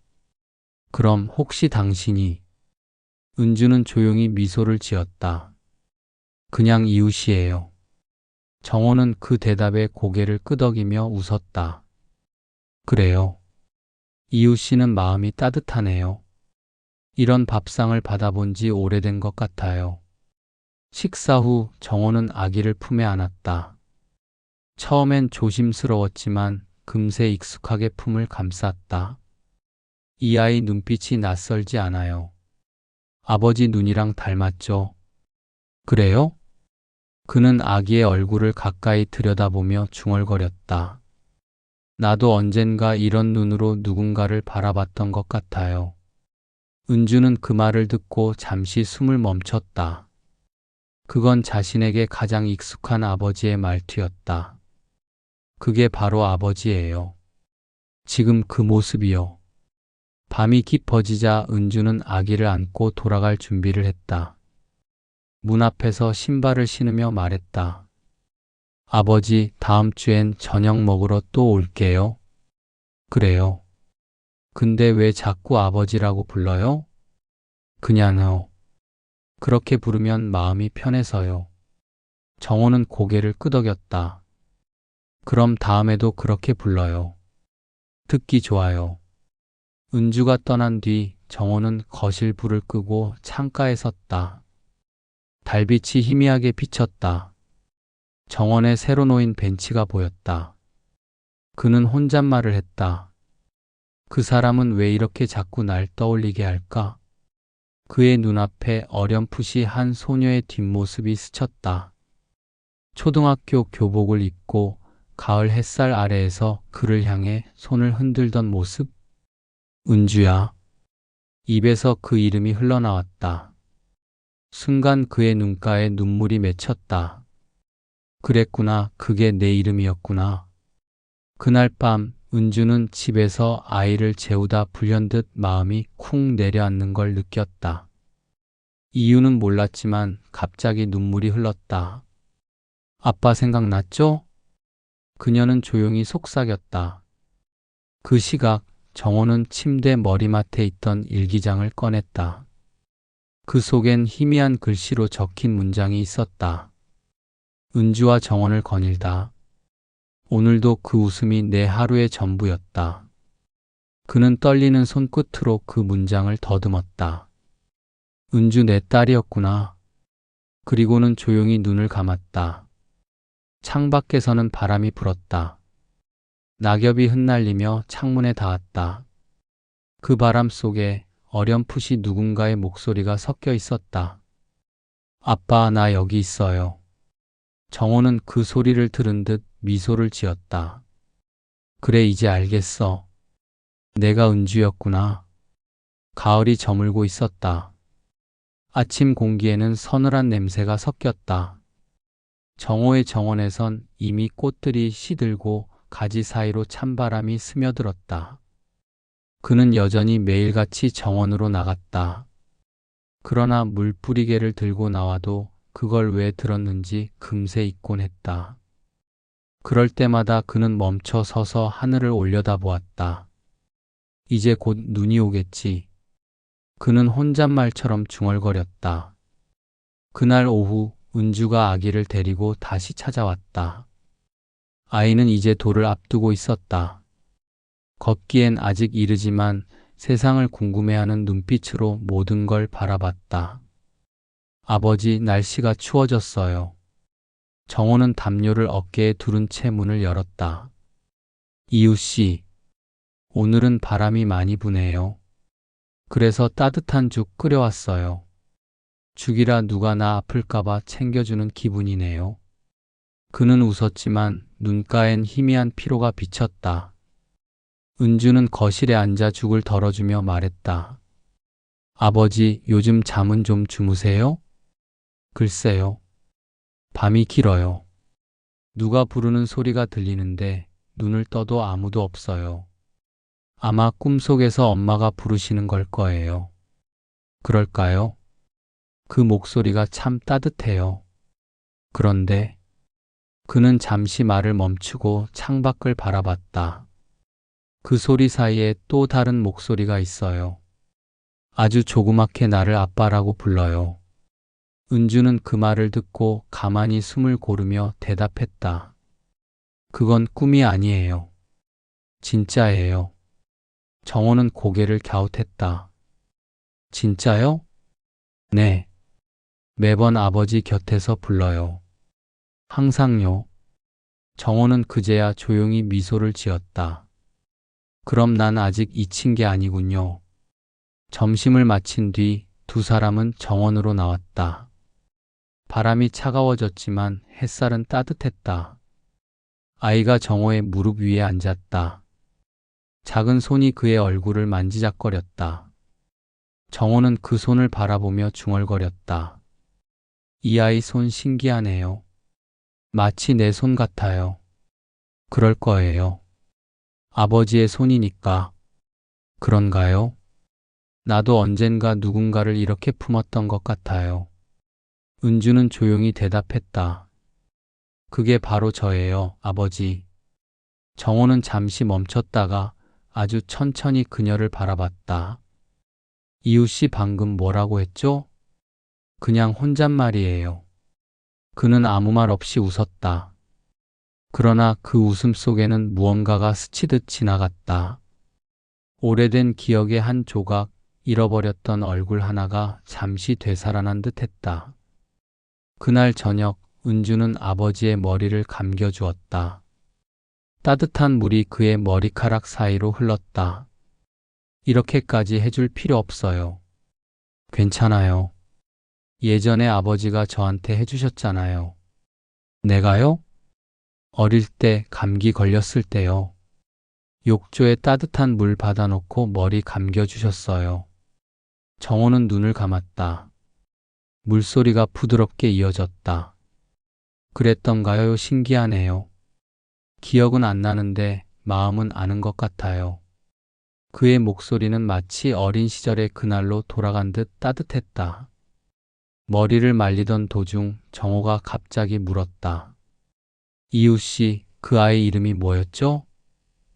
그럼 혹시 당신이? 은주는 조용히 미소를 지었다. 그냥 이웃이에요. 정호는 그 대답에 고개를 끄덕이며 웃었다. 그래요. 이웃씨는 마음이 따뜻하네요. 이런 밥상을 받아본 지 오래된 것 같아요. 식사 후 정호는 아기를 품에 안았다. 처음엔 조심스러웠지만 금세 익숙하게 품을 감쌌다. 이 아이 눈빛이 낯설지 않아요. 아버지 눈이랑 닮았죠? 그래요? 그는 아기의 얼굴을 가까이 들여다보며 중얼거렸다. 나도 언젠가 이런 눈으로 누군가를 바라봤던 것 같아요. 은주는 그 말을 듣고 잠시 숨을 멈췄다. 그건 자신에게 가장 익숙한 아버지의 말투였다. 그게 바로 아버지예요. 지금 그 모습이요. 밤이 깊어지자 은주는 아기를 안고 돌아갈 준비를 했다. 문 앞에서 신발을 신으며 말했다. 아버지, 다음 주엔 저녁 먹으러 또 올게요. 그래요. 근데 왜 자꾸 아버지라고 불러요? 그냥요. 그렇게 부르면 마음이 편해서요. 정호는 고개를 끄덕였다. 그럼 다음에도 그렇게 불러요. 듣기 좋아요. 은주가 떠난 뒤 정호는 거실 불을 끄고 창가에 섰다. 달빛이 희미하게 비쳤다. 정원에 새로 놓인 벤치가 보였다. 그는 혼잣말을 했다. 그 사람은 왜 이렇게 자꾸 날 떠올리게 할까? 그의 눈앞에 어렴풋이 한 소녀의 뒷모습이 스쳤다. 초등학교 교복을 입고 가을 햇살 아래에서 그를 향해 손을 흔들던 모습? 은주야. 입에서 그 이름이 흘러나왔다. 순간 그의 눈가에 눈물이 맺혔다. 그랬구나. 그게 내 이름이었구나. 그날 밤 은주는 집에서 아이를 재우다 불현듯 마음이 쿵 내려앉는 걸 느꼈다. 이유는 몰랐지만 갑자기 눈물이 흘렀다. 아빠 생각났죠? 그녀는 조용히 속삭였다. 그 시각 정호는 침대 머리맡에 있던 일기장을 꺼냈다. 그 속엔 희미한 글씨로 적힌 문장이 있었다. 은주와 정원을 거닐다. 오늘도 그 웃음이 내 하루의 전부였다. 그는 떨리는 손끝으로 그 문장을 더듬었다. 은주 내 딸이었구나. 그리고는 조용히 눈을 감았다. 창밖에서는 바람이 불었다. 낙엽이 흩날리며 창문에 닿았다. 그 바람 속에 어렴풋이 누군가의 목소리가 섞여 있었다. 아빠, 나 여기 있어요. 정호는 그 소리를 들은 듯 미소를 지었다. 그래, 이제 알겠어. 내가 은주였구나. 가을이 저물고 있었다. 아침 공기에는 서늘한 냄새가 섞였다. 정호의 정원에선 이미 꽃들이 시들고 가지 사이로 찬바람이 스며들었다. 그는 여전히 매일같이 정원으로 나갔다. 그러나 물뿌리개를 들고 나와도 그걸 왜 들었는지 금세 잊곤 했다. 그럴 때마다 그는 멈춰 서서 하늘을 올려다보았다. 이제 곧 눈이 오겠지. 그는 혼잣말처럼 중얼거렸다. 그날 오후 은주가 아기를 데리고 다시 찾아왔다. 아이는 이제 돌을 앞두고 있었다. 걷기엔 아직 이르지만 세상을 궁금해하는 눈빛으로 모든 걸 바라봤다. 아버지, 날씨가 추워졌어요. 정호는 담요를 어깨에 두른 채 문을 열었다. 이웃씨, 오늘은 바람이 많이 부네요. 그래서 따뜻한 죽 끓여왔어요. 죽이라 누가 나 아플까봐 챙겨주는 기분이네요. 그는 웃었지만 눈가엔 희미한 피로가 비쳤다. 은주는 거실에 앉아 죽을 덜어주며 말했다. 아버지, 요즘 잠은 좀 주무세요? 글쎄요. 밤이 길어요. 누가 부르는 소리가 들리는데 눈을 떠도 아무도 없어요. 아마 꿈속에서 엄마가 부르시는 걸 거예요. 그럴까요? 그 목소리가 참 따뜻해요. 그런데 그는 잠시 말을 멈추고 창밖을 바라봤다. 그 소리 사이에 또 다른 목소리가 있어요. 아주 조그맣게 나를 아빠라고 불러요. 은주는 그 말을 듣고 가만히 숨을 고르며 대답했다. 그건 꿈이 아니에요. 진짜예요. 정호는 고개를 갸웃했다. 진짜요? 네. 매번 아버지 곁에서 불러요. 항상요. 정호는 그제야 조용히 미소를 지었다. 그럼 난 아직 잊힌 게 아니군요. 점심을 마친 뒤 두 사람은 정원으로 나왔다. 바람이 차가워졌지만 햇살은 따뜻했다. 아이가 정호의 무릎 위에 앉았다. 작은 손이 그의 얼굴을 만지작거렸다. 정호는 그 손을 바라보며 중얼거렸다. 이 아이 손 신기하네요. 마치 내 손 같아요. 그럴 거예요. 아버지의 손이니까. 그런가요? 나도 언젠가 누군가를 이렇게 품었던 것 같아요. 은주는 조용히 대답했다. 그게 바로 저예요, 아버지. 정호는 잠시 멈췄다가 아주 천천히 그녀를 바라봤다. 이웃 씨 방금 뭐라고 했죠? 그냥 혼잣말이에요. 그는 아무 말 없이 웃었다. 그러나 그 웃음 속에는 무언가가 스치듯 지나갔다. 오래된 기억의 한 조각, 잃어버렸던 얼굴 하나가 잠시 되살아난 듯 했다. 그날 저녁, 은주는 아버지의 머리를 감겨주었다. 따뜻한 물이 그의 머리카락 사이로 흘렀다. 이렇게까지 해줄 필요 없어요. 괜찮아요. 예전에 아버지가 저한테 해주셨잖아요. 내가요? 어릴 때 감기 걸렸을 때요. 욕조에 따뜻한 물 받아놓고 머리 감겨주셨어요. 정호는 눈을 감았다. 물소리가 부드럽게 이어졌다. 그랬던가요? 신기하네요. 기억은 안 나는데 마음은 아는 것 같아요. 그의 목소리는 마치 어린 시절의 그날로 돌아간 듯 따뜻했다. 머리를 말리던 도중 정호가 갑자기 물었다. 이웃 씨, 그 아이 이름이 뭐였죠?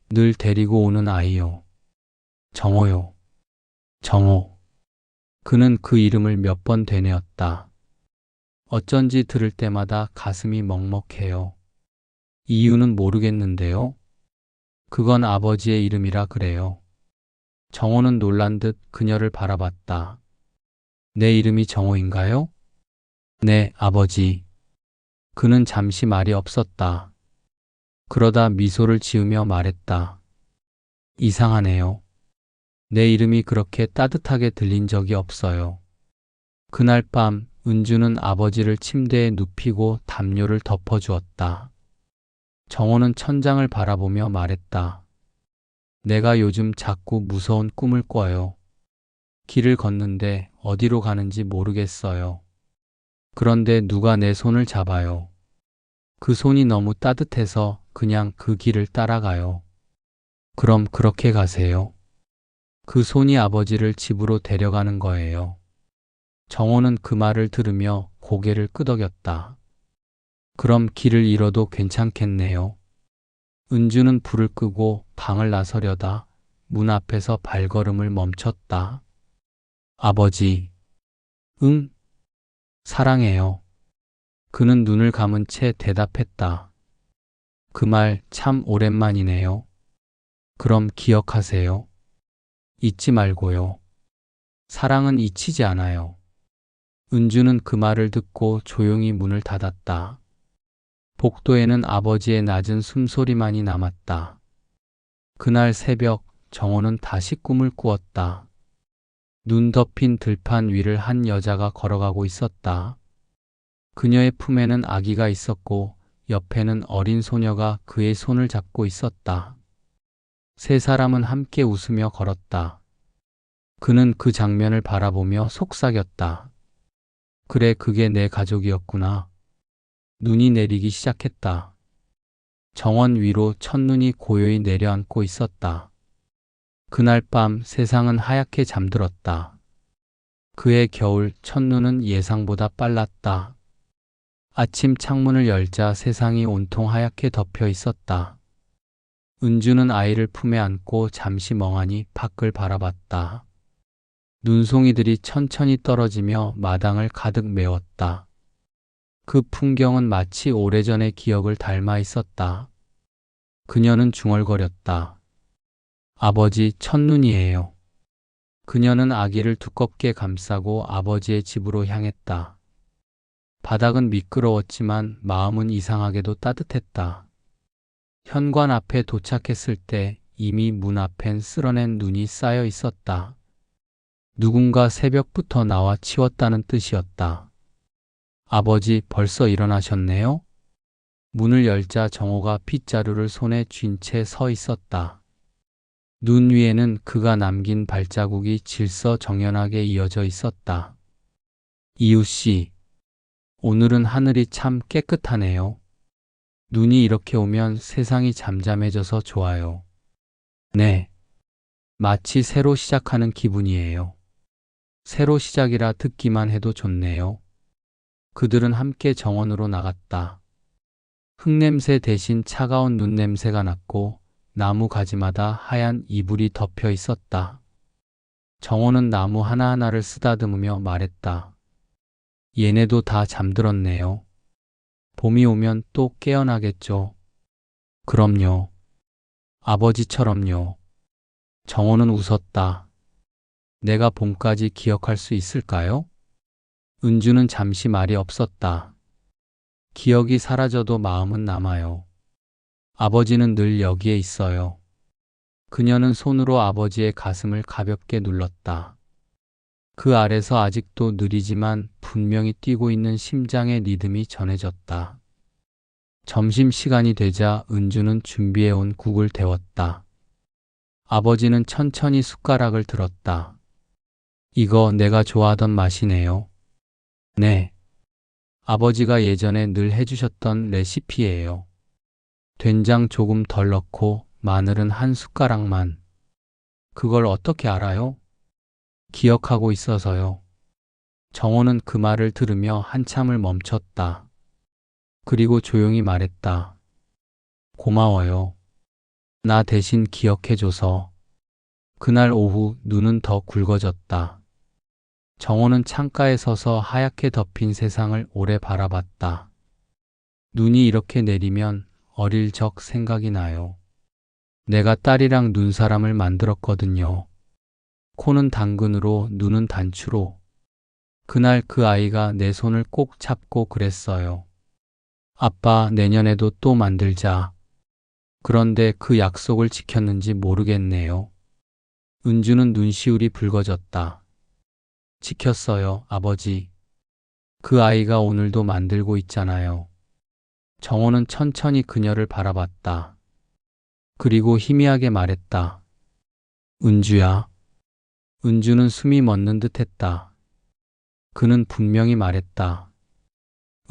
늘 데리고 오는 아이요. 정호요. 정호. 그는 그 이름을 몇 번 되뇌었다. 어쩐지 들을 때마다 가슴이 먹먹해요. 이유는 모르겠는데요. 그건 아버지의 이름이라 그래요. 정호는 놀란 듯 그녀를 바라봤다. 내 이름이 정호인가요? 네, 아버지. 그는 잠시 말이 없었다. 그러다 미소를 지으며 말했다. 이상하네요. 내 이름이 그렇게 따뜻하게 들린 적이 없어요. 그날 밤 은주는 아버지를 침대에 눕히고 담요를 덮어주었다. 정호는 천장을 바라보며 말했다. 내가 요즘 자꾸 무서운 꿈을 꿔요. 길을 걷는데 어디로 가는지 모르겠어요. 그런데 누가 내 손을 잡아요. 그 손이 너무 따뜻해서 그냥 그 길을 따라가요. 그럼 그렇게 가세요. 그 손이 아버지를 집으로 데려가는 거예요. 정호는 그 말을 들으며 고개를 끄덕였다. 그럼 길을 잃어도 괜찮겠네요. 은주는 불을 끄고 방을 나서려다 문 앞에서 발걸음을 멈췄다. 아버지. 응? 사랑해요. 그는 눈을 감은 채 대답했다. 그 말 참 오랜만이네요. 그럼 기억하세요. 잊지 말고요. 사랑은 잊히지 않아요. 은주는 그 말을 듣고 조용히 문을 닫았다. 복도에는 아버지의 낮은 숨소리만이 남았다. 그날 새벽 정호는 다시 꿈을 꾸었다. 눈 덮인 들판 위를 한 여자가 걸어가고 있었다. 그녀의 품에는 아기가 있었고 옆에는 어린 소녀가 그의 손을 잡고 있었다. 세 사람은 함께 웃으며 걸었다. 그는 그 장면을 바라보며 속삭였다. 그래, 그게 내 가족이었구나. 눈이 내리기 시작했다. 정원 위로 첫눈이 고요히 내려앉고 있었다. 그날 밤 세상은 하얗게 잠들었다. 그의 겨울 첫눈은 예상보다 빨랐다. 아침 창문을 열자 세상이 온통 하얗게 덮여 있었다. 은주는 아이를 품에 안고 잠시 멍하니 밖을 바라봤다. 눈송이들이 천천히 떨어지며 마당을 가득 메웠다. 그 풍경은 마치 오래전의 기억을 닮아 있었다. 그녀는 중얼거렸다. 아버지, 첫눈이에요. 그녀는 아기를 두껍게 감싸고 아버지의 집으로 향했다. 바닥은 미끄러웠지만 마음은 이상하게도 따뜻했다. 현관 앞에 도착했을 때 이미 문 앞엔 쓸어낸 눈이 쌓여 있었다. 누군가 새벽부터 나와 치웠다는 뜻이었다. 아버지, 벌써 일어나셨네요? 문을 열자 정호가 빗자루를 손에 쥔 채 서 있었다. 눈 위에는 그가 남긴 발자국이 질서정연하게 이어져 있었다. 이웃씨, 오늘은 하늘이 참 깨끗하네요. 눈이 이렇게 오면 세상이 잠잠해져서 좋아요. 네, 마치 새로 시작하는 기분이에요. 새로 시작이라 듣기만 해도 좋네요. 그들은 함께 정원으로 나갔다. 흙냄새 대신 차가운 눈 냄새가 났고 나무 가지마다 하얀 이불이 덮여 있었다. 정호는 나무 하나하나를 쓰다듬으며 말했다. 얘네도 다 잠들었네요. 봄이 오면 또 깨어나겠죠. 그럼요. 아버지처럼요. 정호는 웃었다. 내가 봄까지 기억할 수 있을까요? 은주는 잠시 말이 없었다. 기억이 사라져도 마음은 남아요. 아버지는 늘 여기에 있어요. 그녀는 손으로 아버지의 가슴을 가볍게 눌렀다. 그 아래서 아직도 느리지만 분명히 뛰고 있는 심장의 리듬이 전해졌다. 점심시간이 되자 은주는 준비해온 국을 데웠다. 아버지는 천천히 숟가락을 들었다. 이거 내가 좋아하던 맛이네요. 네. 아버지가 예전에 늘 해주셨던 레시피예요. 된장 조금 덜 넣고 마늘은 한 숟가락만. 그걸 어떻게 알아요? 기억하고 있어서요. 정호는 그 말을 들으며 한참을 멈췄다. 그리고 조용히 말했다. 고마워요. 나 대신 기억해줘서. 그날 오후 눈은 더 굵어졌다. 정호는 창가에 서서 하얗게 덮인 세상을 오래 바라봤다. 눈이 이렇게 내리면 어릴 적 생각이 나요. 내가 딸이랑 눈사람을 만들었거든요. 코는 당근으로, 눈은 단추로. 그날 그 아이가 내 손을 꼭 잡고 그랬어요. 아빠, 내년에도 또 만들자. 그런데 그 약속을 지켰는지 모르겠네요. 은주는 눈시울이 붉어졌다. 지켰어요, 아버지. 그 아이가 오늘도 만들고 있잖아요. 정호는 천천히 그녀를 바라봤다. 그리고 희미하게 말했다. 은주야. 은주는 숨이 멎는 듯 했다. 그는 분명히 말했다.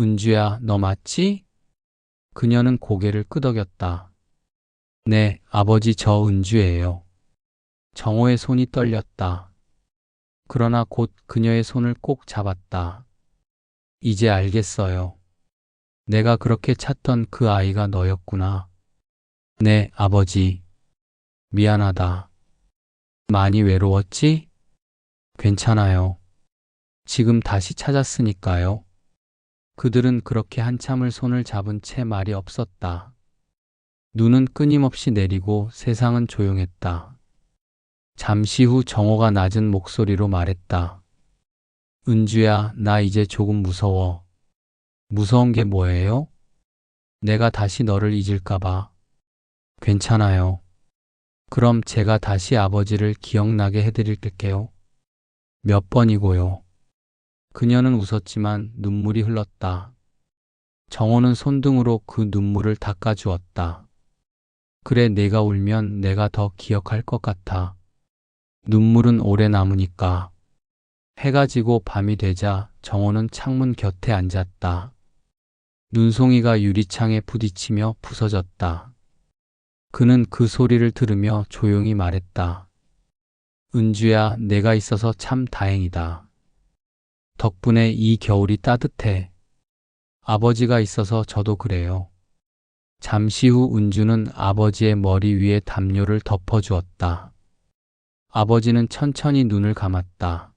은주야, 너 맞지? 그녀는 고개를 끄덕였다. 네, 아버지, 저 은주예요. 정호의 손이 떨렸다. 그러나 곧 그녀의 손을 꼭 잡았다. 이제 알겠어요. 내가 그렇게 찾던 그 아이가 너였구나. 네, 아버지. 미안하다. 많이 외로웠지? 괜찮아요. 지금 다시 찾았으니까요. 그들은 그렇게 한참을 손을 잡은 채 말이 없었다. 눈은 끊임없이 내리고 세상은 조용했다. 잠시 후 정호가 낮은 목소리로 말했다. 은주야, 나 이제 조금 무서워. 무서운 게 뭐예요? 내가 다시 너를 잊을까봐. 괜찮아요. 그럼 제가 다시 아버지를 기억나게 해드릴게요. 몇 번이고요. 그녀는 웃었지만 눈물이 흘렀다. 정호는 손등으로 그 눈물을 닦아주었다. 그래, 내가 울면 내가 더 기억할 것 같아. 눈물은 오래 남으니까. 해가 지고 밤이 되자 정호는 창문 곁에 앉았다. 눈송이가 유리창에 부딪히며 부서졌다. 그는 그 소리를 들으며 조용히 말했다. 은주야, 내가 있어서 참 다행이다. 덕분에 이 겨울이 따뜻해. 아버지가 있어서 저도 그래요. 잠시 후 은주는 아버지의 머리 위에 담요를 덮어주었다. 아버지는 천천히 눈을 감았다.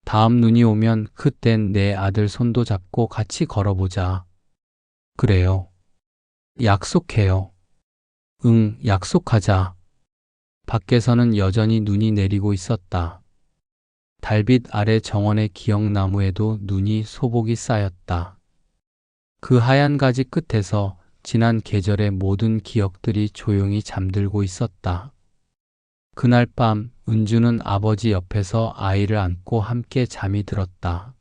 다음 눈이 오면 그땐 내 아들 손도 잡고 같이 걸어보자. 그래요. 약속해요. 응, 약속하자. 밖에서는 여전히 눈이 내리고 있었다. 달빛 아래 정원의 기억나무에도 눈이 소복이 쌓였다. 그 하얀 가지 끝에서 지난 계절의 모든 기억들이 조용히 잠들고 있었다. 그날 밤 은주는 아버지 옆에서 아이를 안고 함께 잠이 들었다.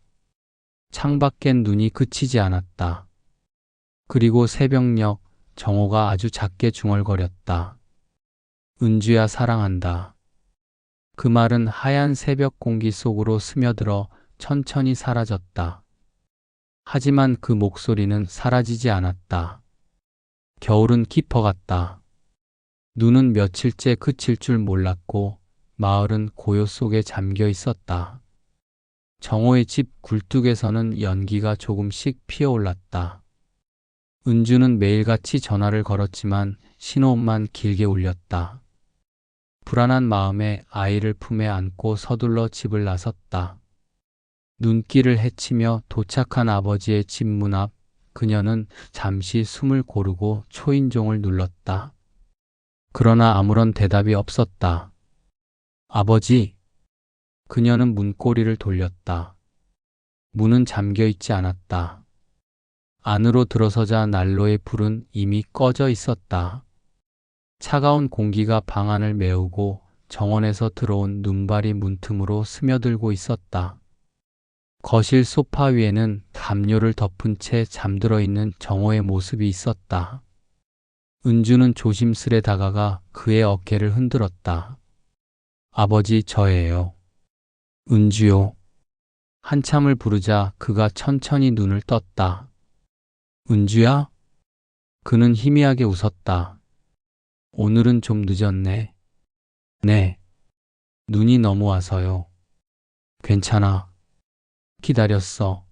창밖엔 눈이 그치지 않았다. 그리고 새벽녘 정호가 아주 작게 중얼거렸다. 은주야, 사랑한다. 그 말은 하얀 새벽 공기 속으로 스며들어 천천히 사라졌다. 하지만 그 목소리는 사라지지 않았다. 겨울은 깊어갔다. 눈은 며칠째 그칠 줄 몰랐고 마을은 고요 속에 잠겨 있었다. 정호의 집 굴뚝에서는 연기가 조금씩 피어올랐다. 은주는 매일같이 전화를 걸었지만 신호음만 길게 울렸다. 불안한 마음에 아이를 품에 안고 서둘러 집을 나섰다. 눈길을 헤치며 도착한 아버지의 집 문 앞, 그녀는 잠시 숨을 고르고 초인종을 눌렀다. 그러나 아무런 대답이 없었다. 아버지! 그녀는 문고리를 돌렸다. 문은 잠겨 있지 않았다. 안으로 들어서자 난로의 불은 이미 꺼져 있었다. 차가운 공기가 방 안을 메우고 정원에서 들어온 눈발이 문틈으로 스며들고 있었다. 거실 소파 위에는 담요를 덮은 채 잠들어 있는 정호의 모습이 있었다. 은주는 조심스레 다가가 그의 어깨를 흔들었다. 아버지, 저예요. 은주요. 한참을 부르자 그가 천천히 눈을 떴다. 은주야? 그는 희미하게 웃었다. 오늘은 좀 늦었네. 네. 눈이 너무 와서요. 괜찮아. 기다렸어.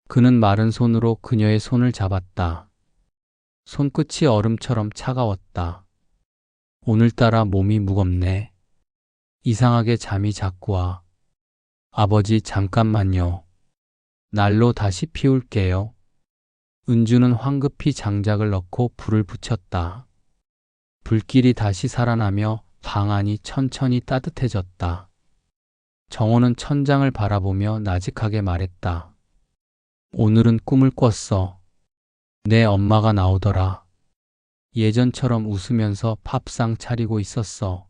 그는 마른 손으로 그녀의 손을 잡았다. 손끝이 얼음처럼 차가웠다. 오늘따라 몸이 무겁네. 이상하게 잠이 자꾸 와. 아버지, 잠깐만요. 난로 다시 피울게요. 은주는 황급히 장작을 넣고 불을 붙였다. 불길이 다시 살아나며 방 안이 천천히 따뜻해졌다. 정호는 천장을 바라보며 나직하게 말했다. 오늘은 꿈을 꿨어. 내 엄마가 나오더라. 예전처럼 웃으면서 밥상 차리고 있었어.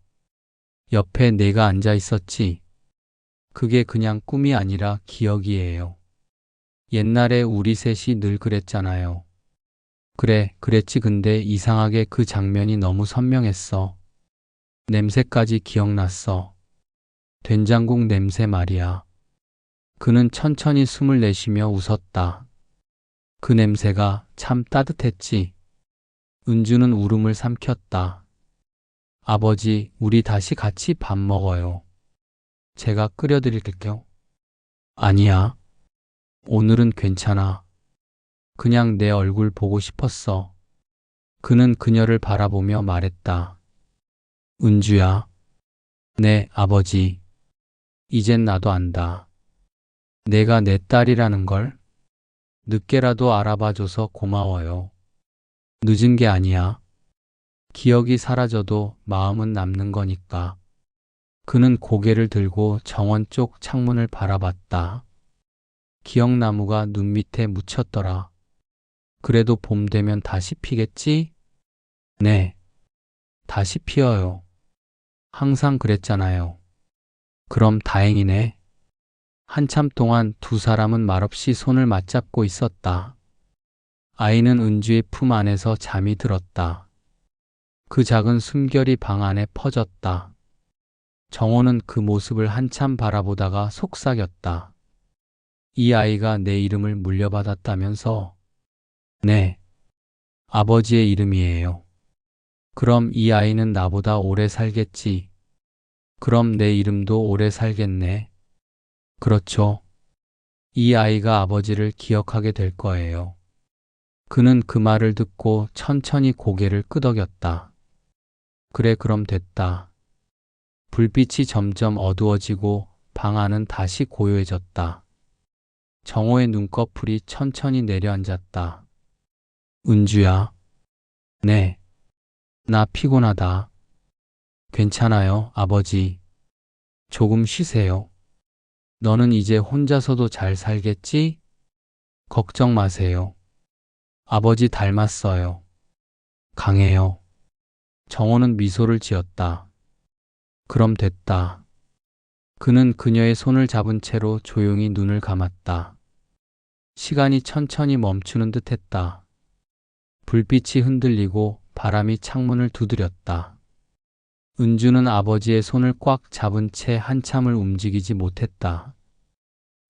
옆에 내가 앉아 있었지. 그게 그냥 꿈이 아니라 기억이에요. 옛날에 우리 셋이 늘 그랬잖아요. 그래, 그랬지. 근데 이상하게 그 장면이 너무 선명했어. 냄새까지 기억났어. 된장국 냄새 말이야. 그는 천천히 숨을 내쉬며 웃었다. 그 냄새가 참 따뜻했지. 은주는 울음을 삼켰다. 아버지, 우리 다시 같이 밥 먹어요. 제가 끓여드릴게요. 아니야. 오늘은 괜찮아. 그냥 내 얼굴 보고 싶었어. 그는 그녀를 바라보며 말했다. 은주야. 네, 아버지. 이젠 나도 안다. 내가 내 딸이라는 걸. 늦게라도 알아봐줘서 고마워요. 늦은 게 아니야. 기억이 사라져도 마음은 남는 거니까. 그는 고개를 들고 정원 쪽 창문을 바라봤다. 기억나무가 눈 밑에 묻혔더라. 그래도 봄 되면 다시 피겠지? 네, 다시 피어요. 항상 그랬잖아요. 그럼 다행이네. 한참 동안 두 사람은 말없이 손을 맞잡고 있었다. 아이는 은주의 품 안에서 잠이 들었다. 그 작은 숨결이 방 안에 퍼졌다. 정호는 그 모습을 한참 바라보다가 속삭였다. 이 아이가 내 이름을 물려받았다면서? 네, 아버지의 이름이에요. 그럼 이 아이는 나보다 오래 살겠지. 그럼 내 이름도 오래 살겠네. 그렇죠. 이 아이가 아버지를 기억하게 될 거예요. 그는 그 말을 듣고 천천히 고개를 끄덕였다. 그래, 그럼 됐다. 불빛이 점점 어두워지고 방 안은 다시 고요해졌다. 정호의 눈꺼풀이 천천히 내려앉았다. 은주야. 네. 나 피곤하다. 괜찮아요, 아버지. 조금 쉬세요. 너는 이제 혼자서도 잘 살겠지? 걱정 마세요. 아버지 닮았어요. 강해요. 정호는 미소를 지었다. 그럼 됐다. 그는 그녀의 손을 잡은 채로 조용히 눈을 감았다. 시간이 천천히 멈추는 듯 했다. 불빛이 흔들리고 바람이 창문을 두드렸다. 은주는 아버지의 손을 꽉 잡은 채 한참을 움직이지 못했다.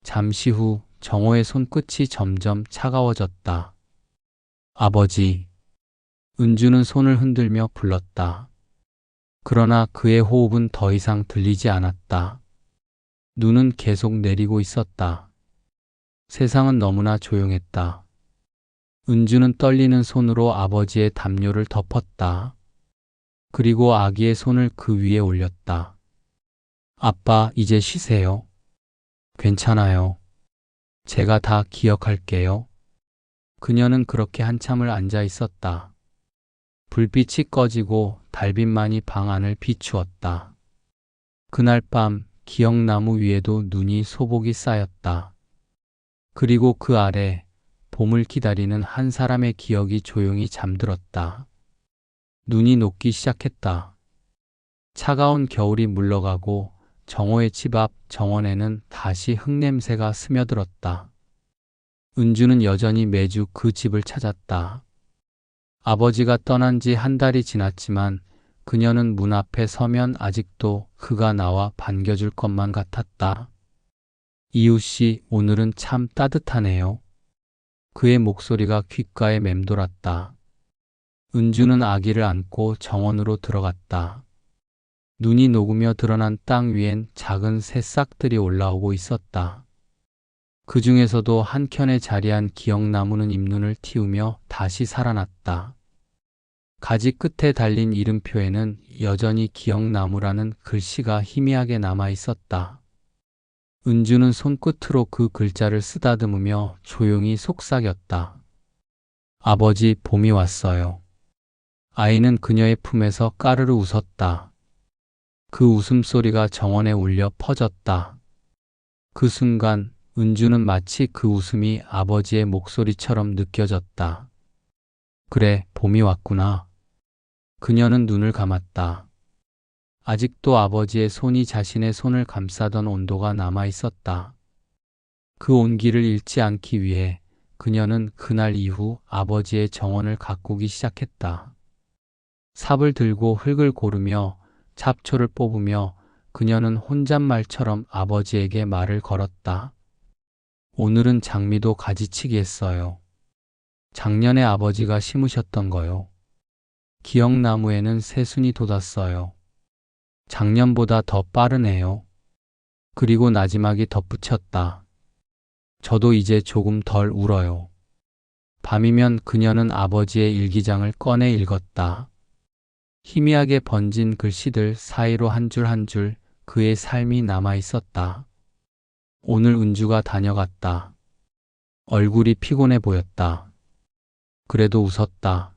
잠시 후 정호의 손끝이 점점 차가워졌다. 아버지. 은주는 손을 흔들며 불렀다. 그러나 그의 호흡은 더 이상 들리지 않았다. 눈은 계속 내리고 있었다. 세상은 너무나 조용했다. 은주는 떨리는 손으로 아버지의 담요를 덮었다. 그리고 아기의 손을 그 위에 올렸다. 아빠, 이제 쉬세요. 괜찮아요. 제가 다 기억할게요. 그녀는 그렇게 한참을 앉아 있었다. 불빛이 꺼지고 달빛만이 방 안을 비추었다. 그날 밤 기억나무 위에도 눈이 소복이 쌓였다. 그리고 그 아래 봄을 기다리는 한 사람의 기억이 조용히 잠들었다. 눈이 녹기 시작했다. 차가운 겨울이 물러가고 정호의 집 앞 정원에는 다시 흙냄새가 스며들었다. 은주는 여전히 매주 그 집을 찾았다. 아버지가 떠난 지 한 달이 지났지만 그녀는 문 앞에 서면 아직도 그가 나와 반겨줄 것만 같았다. 이웃씨, 오늘은 참 따뜻하네요. 그의 목소리가 귓가에 맴돌았다. 은주는 아기를 안고 정원으로 들어갔다. 눈이 녹으며 드러난 땅 위엔 작은 새싹들이 올라오고 있었다. 그 중에서도 한켠에 자리한 기억나무는 잎눈을 틔우며 다시 살아났다. 가지 끝에 달린 이름표에는 여전히 기억나무라는 글씨가 희미하게 남아 있었다. 은주는 손끝으로 그 글자를 쓰다듬으며 조용히 속삭였다. 아버지, 봄이 왔어요. 아이는 그녀의 품에서 까르르 웃었다. 그 웃음소리가 정원에 울려 퍼졌다. 그 순간 은주는 마치 그 웃음이 아버지의 목소리처럼 느껴졌다. 그래, 봄이 왔구나. 그녀는 눈을 감았다. 아직도 아버지의 손이 자신의 손을 감싸던 온도가 남아 있었다. 그 온기를 잃지 않기 위해 그녀는 그날 이후 아버지의 정원을 가꾸기 시작했다. 삽을 들고 흙을 고르며 잡초를 뽑으며 그녀는 혼잣말처럼 아버지에게 말을 걸었다. 오늘은 장미도 가지치기 했어요. 작년에 아버지가 심으셨던 거요. 기억나무에는 새순이 돋았어요. 작년보다 더 빠르네요. 그리고 나지막이 덧붙였다. 저도 이제 조금 덜 울어요. 밤이면 그녀는 아버지의 일기장을 꺼내 읽었다. 희미하게 번진 글씨들 사이로 한 줄 한 줄 그의 삶이 남아 있었다. 오늘 은주가 다녀갔다. 얼굴이 피곤해 보였다. 그래도 웃었다.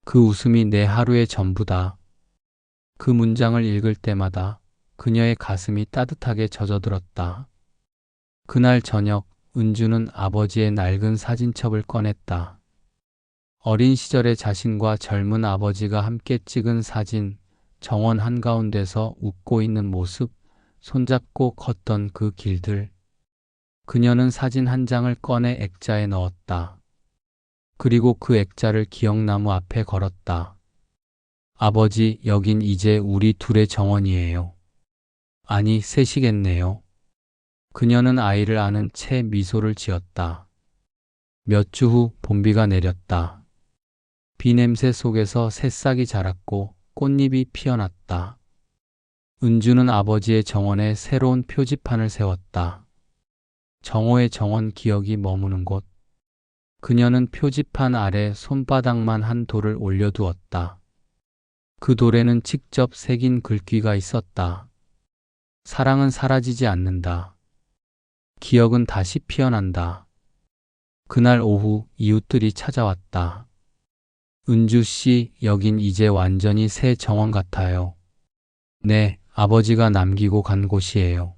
그 웃음이 내 하루의 전부다. 그 문장을 읽을 때마다 그녀의 가슴이 따뜻하게 젖어들었다. 그날 저녁 은주는 아버지의 낡은 사진첩을 꺼냈다. 어린 시절의 자신과 젊은 아버지가 함께 찍은 사진, 정원 한가운데서 웃고 있는 모습, 손잡고 걷던 그 길들. 그녀는 사진 한 장을 꺼내 액자에 넣었다. 그리고 그 액자를 기억나무 앞에 걸었다. 아버지, 여긴 이제 우리 둘의 정원이에요. 아니, 셋이겠네요. 그녀는 아이를 안은 채 미소를 지었다. 몇 주 후 봄비가 내렸다. 비 냄새 속에서 새싹이 자랐고 꽃잎이 피어났다. 은주는 아버지의 정원에 새로운 표지판을 세웠다. 정호의 정원 기억이 머무는 곳. 그녀는 표지판 아래 손바닥만 한 돌을 올려두었다. 그 돌에는 직접 새긴 글귀가 있었다. 사랑은 사라지지 않는다. 기억은 다시 피어난다. 그날 오후 이웃들이 찾아왔다. 은주 씨, 여긴 이제 완전히 새 정원 같아요. 네, 아버지가 남기고 간 곳이에요.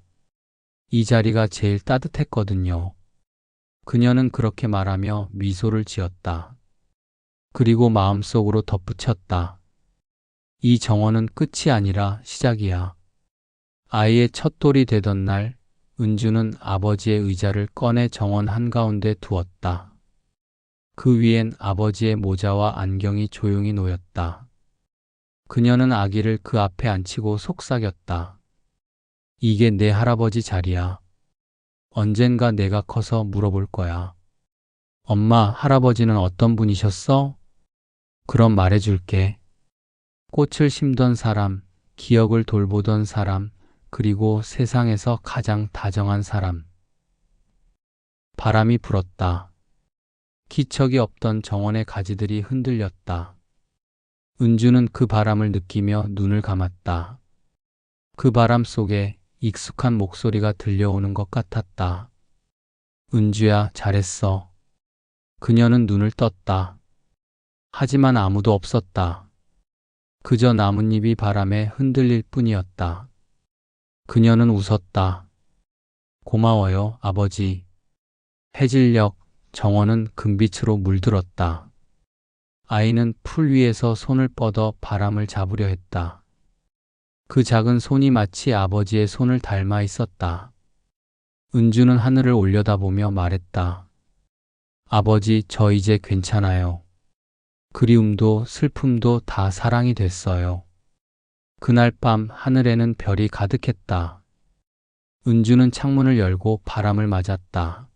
이 자리가 제일 따뜻했거든요. 그녀는 그렇게 말하며 미소를 지었다. 그리고 마음속으로 덧붙였다. 이 정원은 끝이 아니라 시작이야. 아이의 첫 돌이 되던 날, 은주는 아버지의 의자를 꺼내 정원 한가운데 두었다. 그 위엔 아버지의 모자와 안경이 조용히 놓였다. 그녀는 아기를 그 앞에 앉히고 속삭였다. 이게 내 할아버지 자리야. 언젠가 내가 커서 물어볼 거야. 엄마, 할아버지는 어떤 분이셨어? 그럼 말해줄게. 꽃을 심던 사람, 기억을 돌보던 사람, 그리고 세상에서 가장 다정한 사람. 바람이 불었다. 기척이 없던 정원의 가지들이 흔들렸다. 은주는 그 바람을 느끼며 눈을 감았다. 그 바람 속에 익숙한 목소리가 들려오는 것 같았다. 은주야, 잘했어. 그녀는 눈을 떴다. 하지만 아무도 없었다. 그저 나뭇잎이 바람에 흔들릴 뿐이었다. 그녀는 웃었다. 고마워요, 아버지. 해질녘 정원은 금빛으로 물들었다. 아이는 풀 위에서 손을 뻗어 바람을 잡으려 했다. 그 작은 손이 마치 아버지의 손을 닮아 있었다. 은주는 하늘을 올려다보며 말했다. 아버지, 저 이제 괜찮아요. 그리움도 슬픔도 다 사랑이 됐어요. 그날 밤 하늘에는 별이 가득했다. 은주는 창문을 열고 바람을 맞았다.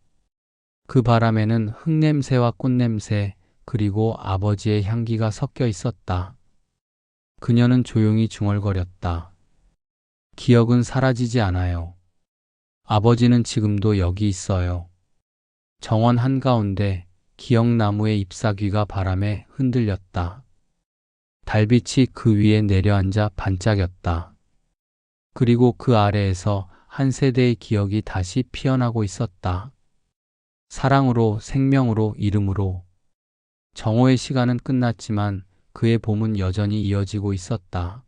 그 바람에는 흙냄새와 꽃냄새, 그리고 아버지의 향기가 섞여 있었다. 그녀는 조용히 중얼거렸다. 기억은 사라지지 않아요. 아버지는 지금도 여기 있어요. 정원 한가운데 기억나무의 잎사귀가 바람에 흔들렸다. 달빛이 그 위에 내려앉아 반짝였다. 그리고 그 아래에서 한 세대의 기억이 다시 피어나고 있었다. 사랑으로, 생명으로, 이름으로. 정호의 시간은 끝났지만 그의 봄은 여전히 이어지고 있었다.